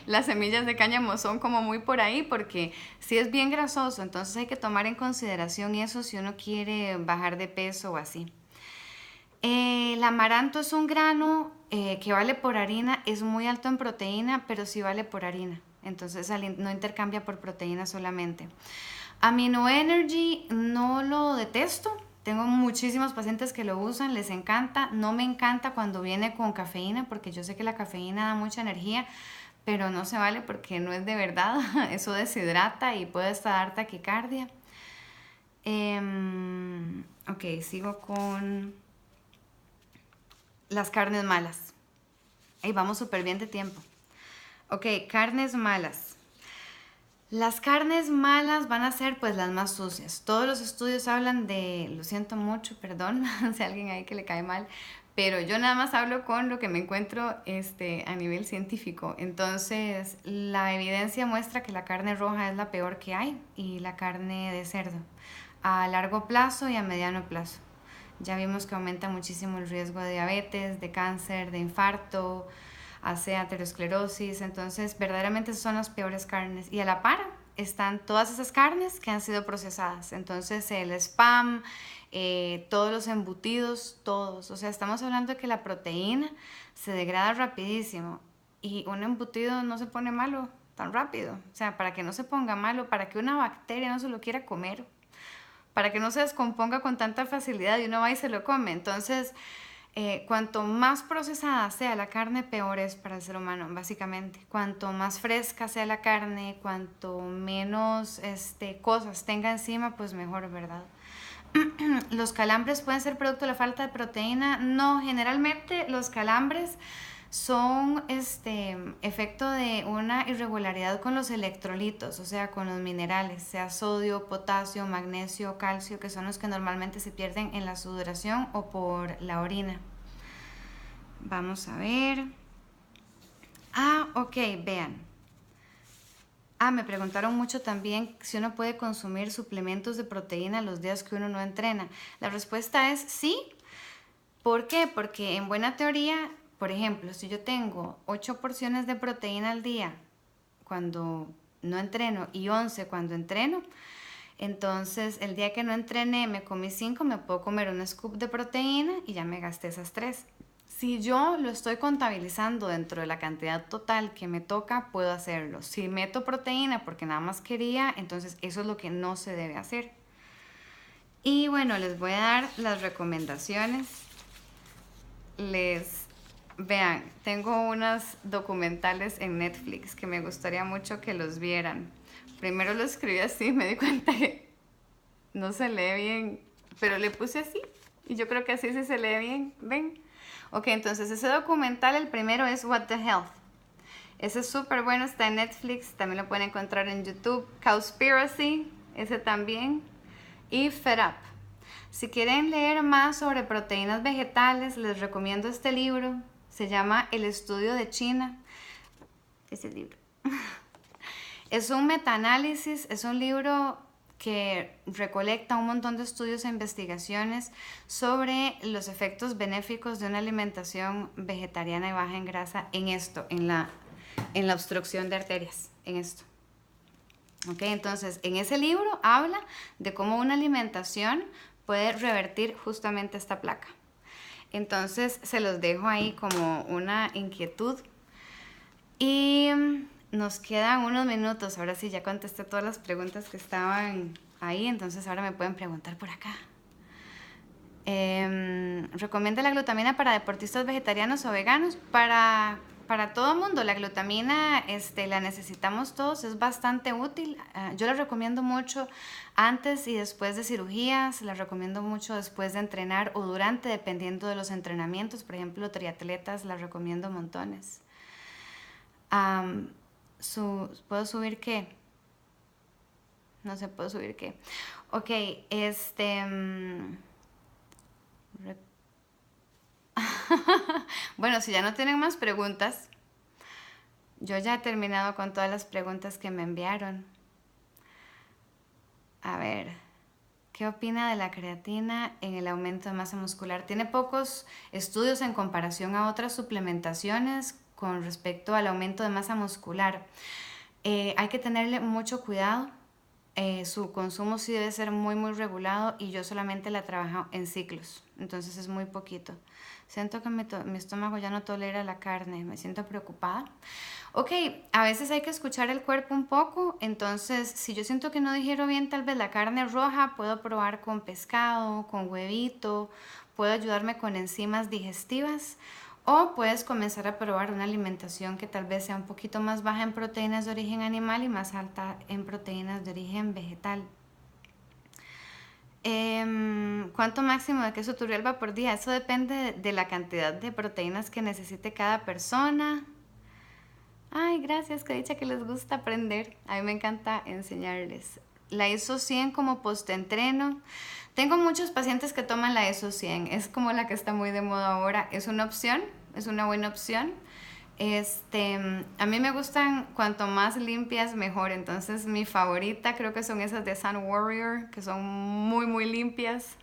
las semillas de cáñamo son como muy por ahí, porque sí es bien grasoso, entonces hay que tomar en consideración eso si uno quiere bajar de peso o así. El amaranto es un grano que vale por harina, es muy alto en proteína, pero sí vale por harina. Entonces no intercambia por proteína solamente. Amino Energy no lo detesto. Tengo muchísimos pacientes que lo usan, les encanta. No me encanta cuando viene con cafeína, porque yo sé que la cafeína da mucha energía, pero no se vale porque no es de verdad. Eso deshidrata y puede hasta dar taquicardia. Ok, sigo con las carnes malas. Ahí vamos súper bien de tiempo. Ok, carnes malas. Las carnes malas van a ser pues las más sucias. Todos los estudios hablan de, lo siento mucho, perdón si hay alguien ahí que le cae mal, pero yo nada más hablo con lo que me encuentro a nivel científico. Entonces, la evidencia muestra que la carne roja es la peor que hay y la carne de cerdo a largo plazo y a mediano plazo. Ya vimos que aumenta muchísimo el riesgo de diabetes, de cáncer, de infarto, hace aterosclerosis. Entonces, verdaderamente son las peores carnes. Y a la par están todas esas carnes que han sido procesadas. Entonces, el spam, todos los embutidos, todos. O sea, estamos hablando de que la proteína se degrada rapidísimo y un embutido no se pone malo tan rápido. O sea, para que no se ponga malo, para que una bacteria no se lo quiera comer, para que no se descomponga con tanta facilidad y uno va y se lo come. Entonces, cuanto más procesada sea la carne, peor es para el ser humano, básicamente. Cuanto más fresca sea la carne, cuanto menos cosas tenga encima, pues mejor, ¿verdad? ¿Los calambres pueden ser producto de la falta de proteína? No, generalmente los calambres son efecto de una irregularidad con los electrolitos, o sea, con los minerales, sea sodio, potasio, magnesio, calcio, que son los que normalmente se pierden en la sudoración o por la orina. Vamos a ver. Ok, vean. Me preguntaron mucho también si uno puede consumir suplementos de proteína los días que uno no entrena. La respuesta es sí. ¿Por qué? Porque en buena teoría, por ejemplo, si yo tengo 8 porciones de proteína al día cuando no entreno y 11 cuando entreno, entonces el día que no entrené me comí 5, me puedo comer un scoop de proteína y ya me gasté esas 3. Si yo lo estoy contabilizando dentro de la cantidad total que me toca, puedo hacerlo. Si meto proteína porque nada más quería, entonces eso es lo que no se debe hacer. Y bueno, les voy a dar las recomendaciones. Vean, tengo unos documentales en Netflix que me gustaría mucho que los vieran. Primero lo escribí así, me di cuenta que no se lee bien, pero le puse así y yo creo que así sí se lee bien, ¿ven? Ok, entonces ese documental, el primero es What the Health. Ese es súper bueno, está en Netflix, también lo pueden encontrar en YouTube. Cowspiracy, ese también. Y Fed Up. Si quieren leer más sobre proteínas vegetales, les recomiendo este libro. Se llama El Estudio de China. Ese libro. Es un metaanálisis, es un libro que recolecta un montón de estudios e investigaciones sobre los efectos benéficos de una alimentación vegetariana y baja en grasa en esto, en la obstrucción de arterias, en esto. Ok, entonces en ese libro habla de cómo una alimentación puede revertir justamente esta placa. Entonces se los dejo ahí como una inquietud. Y nos quedan unos minutos. Ahora sí, ya contesté todas las preguntas que estaban ahí, entonces ahora me pueden preguntar por acá. ¿Recomienda la glutamina para deportistas vegetarianos o veganos? Para todo mundo, la glutamina la necesitamos todos, es bastante útil. Yo la recomiendo mucho antes y después de cirugías, la recomiendo mucho después de entrenar o durante, dependiendo de los entrenamientos. Por ejemplo, triatletas la recomiendo montones. ¿Puedo subir qué? No sé, ¿puedo subir qué? Ok, Bueno, si ya no tienen más preguntas, yo ya he terminado con todas las preguntas que me enviaron. A ver, ¿qué opina de la creatina en el aumento de masa muscular? Tiene pocos estudios en comparación a otras suplementaciones con respecto al aumento de masa muscular. Hay que tenerle mucho cuidado. Su consumo sí debe ser muy muy regulado y yo solamente la trabajo en ciclos, entonces es muy poquito. Siento que mi estómago ya no tolera la carne, me siento preocupada. Ok, a veces hay que escuchar el cuerpo un poco, entonces si yo siento que no digiero bien tal vez la carne roja, puedo probar con pescado, con huevito, puedo ayudarme con enzimas digestivas. O puedes comenzar a probar una alimentación que tal vez sea un poquito más baja en proteínas de origen animal y más alta en proteínas de origen vegetal. ¿Cuánto máximo de queso Turrialba por día? Eso depende de la cantidad de proteínas que necesite cada persona. Ay, gracias, que dicha que les gusta aprender. A mí me encanta enseñarles. La ISO 100 como post-entreno. Tengo muchos pacientes que toman la ISO 100. Es como la que está muy de moda ahora. Es una opción, es una buena opción. A mí me gustan cuanto más limpias mejor. Entonces mi favorita creo que son esas de Sun Warrior, que son muy muy limpias.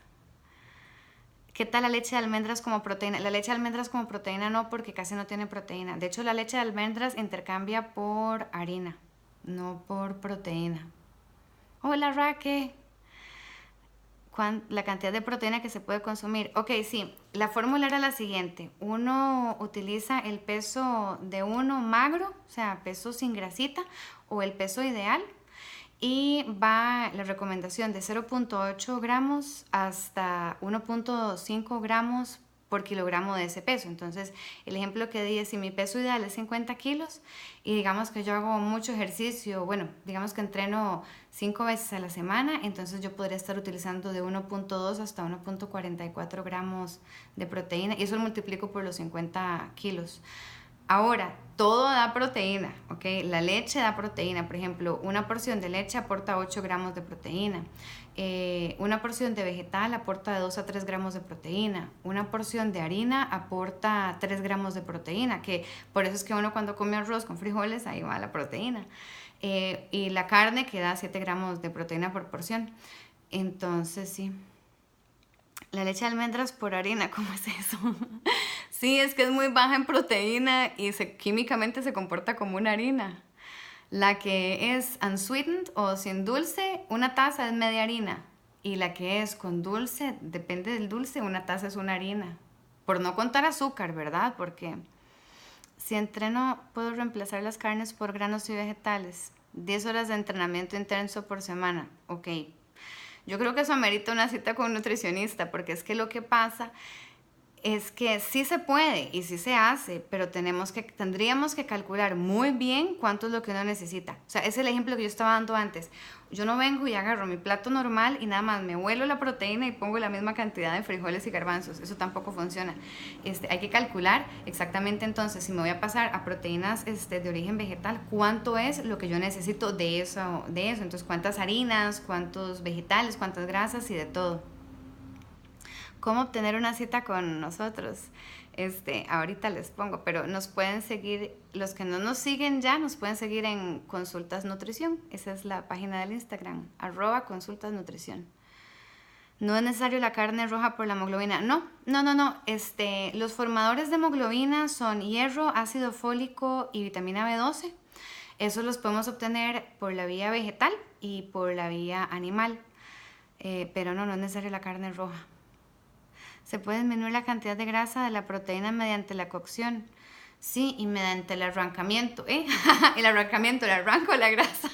¿Qué tal la leche de almendras como proteína? La leche de almendras como proteína no, porque casi no tiene proteína. De hecho, la leche de almendras intercambia por harina, no por proteína. Hola, Raque. La cantidad de proteína que se puede consumir. Ok, sí, la fórmula era la siguiente. Uno utiliza el peso de uno magro, o sea, peso sin grasita, o el peso ideal. Y va la recomendación de 0.8 gramos hasta 1.5 gramos por kilogramo de ese peso. Entonces, el ejemplo que di es si mi peso ideal es 50 kilos y digamos que yo hago mucho ejercicio, bueno, digamos que entreno 5 veces a la semana, entonces yo podría estar utilizando de 1.2 hasta 1.44 gramos de proteína y eso lo multiplico por los 50 kilos. Ahora, todo da proteína, ¿ok? La leche da proteína, por ejemplo, una porción de leche aporta 8 gramos de proteína, una porción de vegetal aporta de 2 a 3 gramos de proteína, una porción de harina aporta 3 gramos de proteína, que por eso es que uno cuando come arroz con frijoles, ahí va la proteína, y la carne que da 7 gramos de proteína por porción. Entonces, sí. La leche de almendras por harina, ¿cómo es eso? Sí, es que es muy baja en proteína y químicamente se comporta como una harina. La que es unsweetened o sin dulce, una taza es media harina. Y la que es con dulce, depende del dulce, una taza es una harina. Por no contar azúcar, ¿verdad? Porque si entreno, puedo reemplazar las carnes por granos y vegetales. 10 horas de entrenamiento intenso por semana. Ok. Yo creo que eso amerita una cita con un nutricionista, porque es que lo que pasa es que sí se puede y sí se hace, pero tendríamos que calcular muy bien cuánto es lo que uno necesita. O sea, es el ejemplo que yo estaba dando antes. Yo no vengo y agarro mi plato normal y nada más me huelo la proteína y pongo la misma cantidad de frijoles y garbanzos. Eso tampoco funciona. Hay que calcular exactamente entonces, si me voy a pasar a proteínas de origen vegetal, cuánto es lo que yo necesito de eso. Entonces, cuántas harinas, cuántos vegetales, cuántas grasas y de todo. ¿Cómo obtener una cita con nosotros? Ahorita les pongo, pero nos pueden seguir, los que no nos siguen ya, nos pueden seguir en Consultas Nutrición. Esa es la página del Instagram, @Consultas Nutrición. No es necesario la carne roja por la hemoglobina. No. Los formadores de hemoglobina son hierro, ácido fólico y vitamina B12. Esos los podemos obtener por la vía vegetal y por la vía animal. Pero no es necesario la carne roja. Se puede disminuir la cantidad de grasa de la proteína mediante la cocción. Sí, y mediante el arrancamiento, el arranco de la grasa.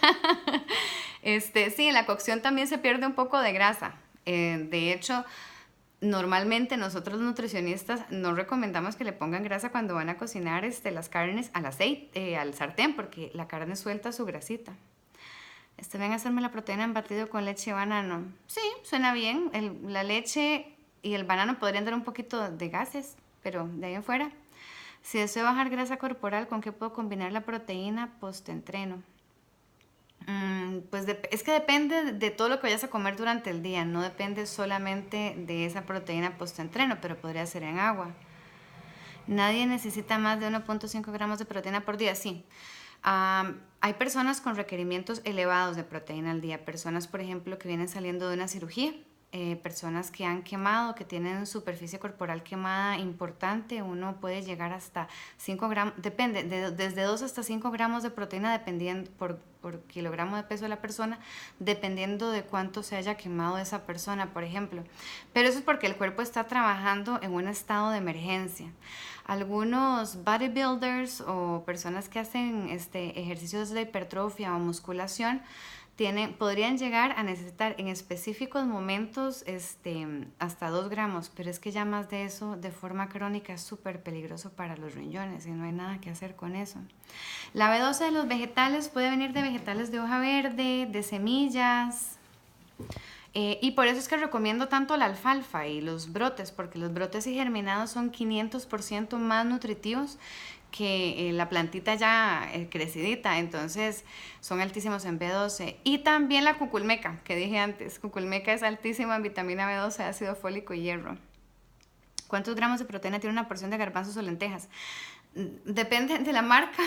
Sí, en la cocción también se pierde un poco de grasa. De hecho, normalmente nosotros los nutricionistas no recomendamos que le pongan grasa cuando van a cocinar las carnes al aceite, al sartén, porque la carne suelta su grasita. Ven a hacerme la proteína en batido con leche y banano. Sí, suena bien. La leche y el banano podrían dar un poquito de gases, pero de ahí en fuera. Si deseo bajar grasa corporal, ¿con qué puedo combinar la proteína post-entreno? Pues es que depende de todo lo que vayas a comer durante el día. No depende solamente de esa proteína post-entreno, pero podría ser en agua. Nadie necesita más de 1.5 gramos de proteína por día, sí. Hay personas con requerimientos elevados de proteína al día, personas, por ejemplo, que vienen saliendo de una cirugía, personas que han quemado, que tienen superficie corporal quemada importante. Uno puede llegar hasta 5 gramos, depende, desde 2 hasta 5 gramos de proteína dependiendo por kilogramo de peso de la persona, dependiendo de cuánto se haya quemado esa persona, por ejemplo. Pero eso es porque el cuerpo está trabajando en un estado de emergencia. Algunos bodybuilders o personas que hacen ejercicios de hipertrofia o musculación podrían llegar a necesitar en específicos momentos hasta 2 gramos, pero es que ya más de eso de forma crónica es súper peligroso para los riñones y no hay nada que hacer con eso. La B12 de los vegetales puede venir de vegetales de hoja verde, de semillas. Y por eso es que recomiendo tanto la alfalfa y los brotes, porque los brotes y germinados son 500% más nutritivos que la plantita ya crecidita, entonces son altísimos en B12. Y también la cuculmeca, que dije antes, cuculmeca es altísima en vitamina B12, ácido fólico y hierro. ¿Cuántos gramos de proteína tiene una porción de garbanzos o lentejas? Depende de la marca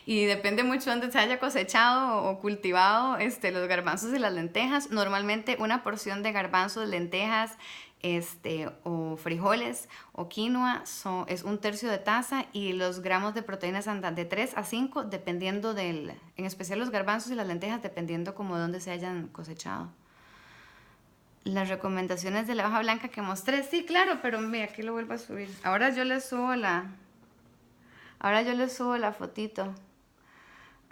y depende mucho de dónde se haya cosechado o cultivado los garbanzos y las lentejas. Normalmente una porción de garbanzos, lentejas o frijoles o quinoa es 1/3 de taza, y los gramos de proteínas andan de 3 a 5 dependiendo en especial los garbanzos y las lentejas, dependiendo como de dónde se hayan cosechado. Las recomendaciones de la hoja blanca que mostré, sí, claro, pero mira, aquí lo vuelvo a subir. Ahora yo les subo la fotito.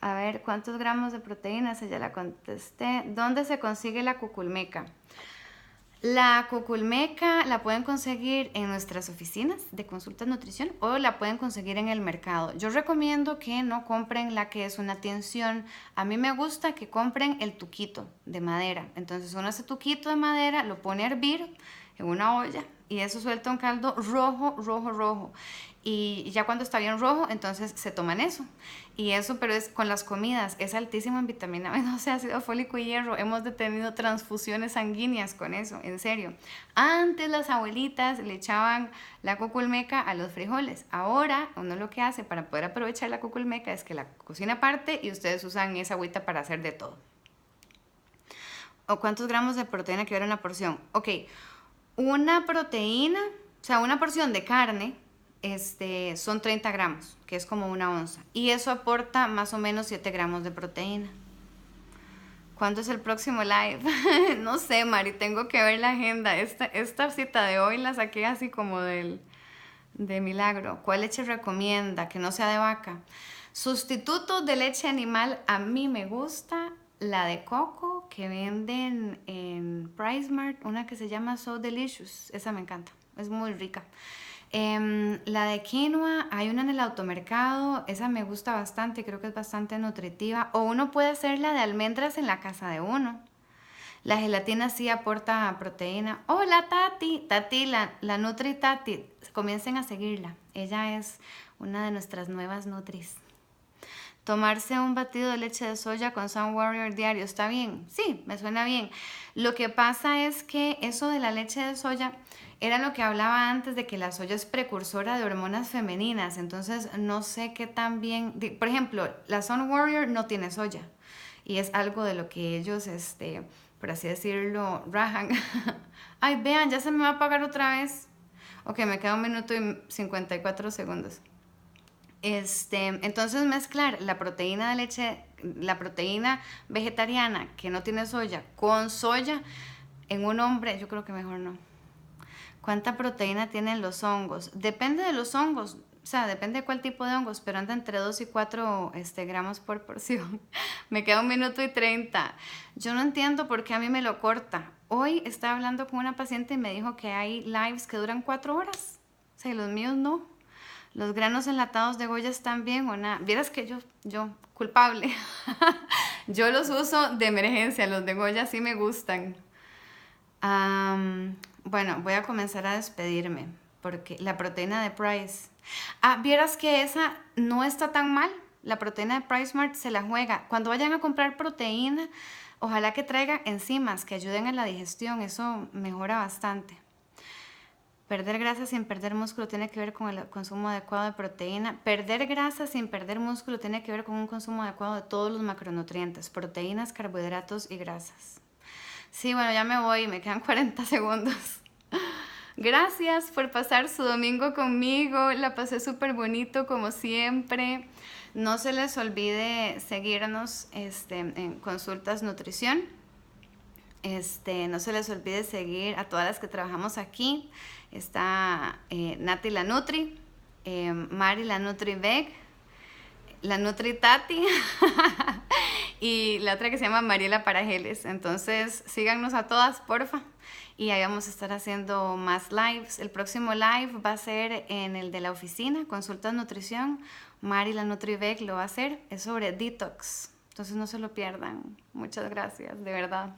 A ver, ¿cuántos gramos de proteínas? Ya la contesté. ¿Dónde se consigue la cuculmeca? La cuculmeca la pueden conseguir en nuestras oficinas de consulta de nutrición o la pueden conseguir en el mercado. Yo recomiendo que no compren la que es una tiención. A mí me gusta que compren el tuquito de madera. Entonces uno hace tuquito de madera, lo pone a hervir en una olla y eso suelta un caldo rojo. Y ya cuando está bien rojo, entonces se toman eso. Y eso, pero es con las comidas, es altísimo en vitamina B12, ácido fólico y hierro. Hemos detenido transfusiones sanguíneas con eso, en serio. Antes las abuelitas le echaban la cuculmeca a los frijoles. Ahora uno lo que hace para poder aprovechar la cuculmeca es que la cocina aparte y ustedes usan esa agüita para hacer de todo. ¿O cuántos gramos de proteína que en la porción? Ok, una proteína, o sea, una porción de carne son 30 gramos, que es como 1 onza. Y eso aporta más o menos 7 gramos de proteína. ¿Cuándo es el próximo live? No sé, Mari, tengo que ver la agenda. Esta cita de hoy la saqué así como de milagro. ¿Cuál leche recomienda? Que no sea de vaca. Sustitutos de leche animal, a mí me gusta la de coco que venden en PriceMart, una que se llama So Delicious. Esa me encanta, es muy rica. La de quinoa, hay una en el automercado, esa me gusta bastante, creo que es bastante nutritiva. O uno puede hacer la de almendras en la casa de uno. La gelatina sí aporta proteína. Hola Tati, la Nutri Tati, comiencen a seguirla. Ella es una de nuestras nuevas Nutris. Tomarse un batido de leche de soya con Sun Warrior diario, ¿está bien? Sí, me suena bien. Lo que pasa es que eso de la leche de soya era lo que hablaba antes, de que la soya es precursora de hormonas femeninas. Entonces no sé qué tan bien... Por ejemplo, la Sun Warrior no tiene soya y es algo de lo que ellos, por así decirlo, rajan. Ay, vean, ya se me va a apagar otra vez. Ok, me queda 1 minuto y 54 segundos. Entonces mezclar la proteína de leche, la proteína vegetariana que no tiene soya con soya en un hombre, yo creo que mejor no. ¿Cuánta proteína tienen los hongos? Depende de los hongos, o sea, depende de cuál tipo de hongos, pero anda entre 2 y 4 gramos por porción. Me queda 1 minuto y 30. Yo no entiendo por qué a mí me lo corta. Hoy estaba hablando con una paciente y me dijo que hay lives que duran 4 horas. O sea, y los míos no. Los granos enlatados de Goya están bien o nada. Vieras que yo culpable. Yo los uso de emergencia, los de Goya sí me gustan. Bueno, voy a comenzar a despedirme porque la proteína de Price. Vieras que esa no está tan mal. La proteína de PriceMart se la juega. Cuando vayan a comprar proteína, ojalá que traiga enzimas que ayuden a la digestión. Eso mejora bastante. Perder grasa sin perder músculo tiene que ver con el consumo adecuado de proteína. Perder grasa sin perder músculo tiene que ver con un consumo adecuado de todos los macronutrientes, proteínas, carbohidratos y grasas. Sí, bueno, ya me voy, me quedan 40 segundos. Gracias por pasar su domingo conmigo, la pasé súper bonito como siempre. No se les olvide seguirnos en Consultas Nutrición. No se les olvide seguir a todas las que trabajamos aquí. Está Nati la Nutri, Mari la Nutri Veg, la Nutri Tati y la otra que se llama Mariela Parajeles. Entonces síganos a todas, porfa. Y ahí vamos a estar haciendo más lives. El próximo live va a ser en el de la oficina, Consultas Nutrición. Mari la Nutri Veg lo va a hacer. Es sobre detox. Entonces no se lo pierdan. Muchas gracias, de verdad.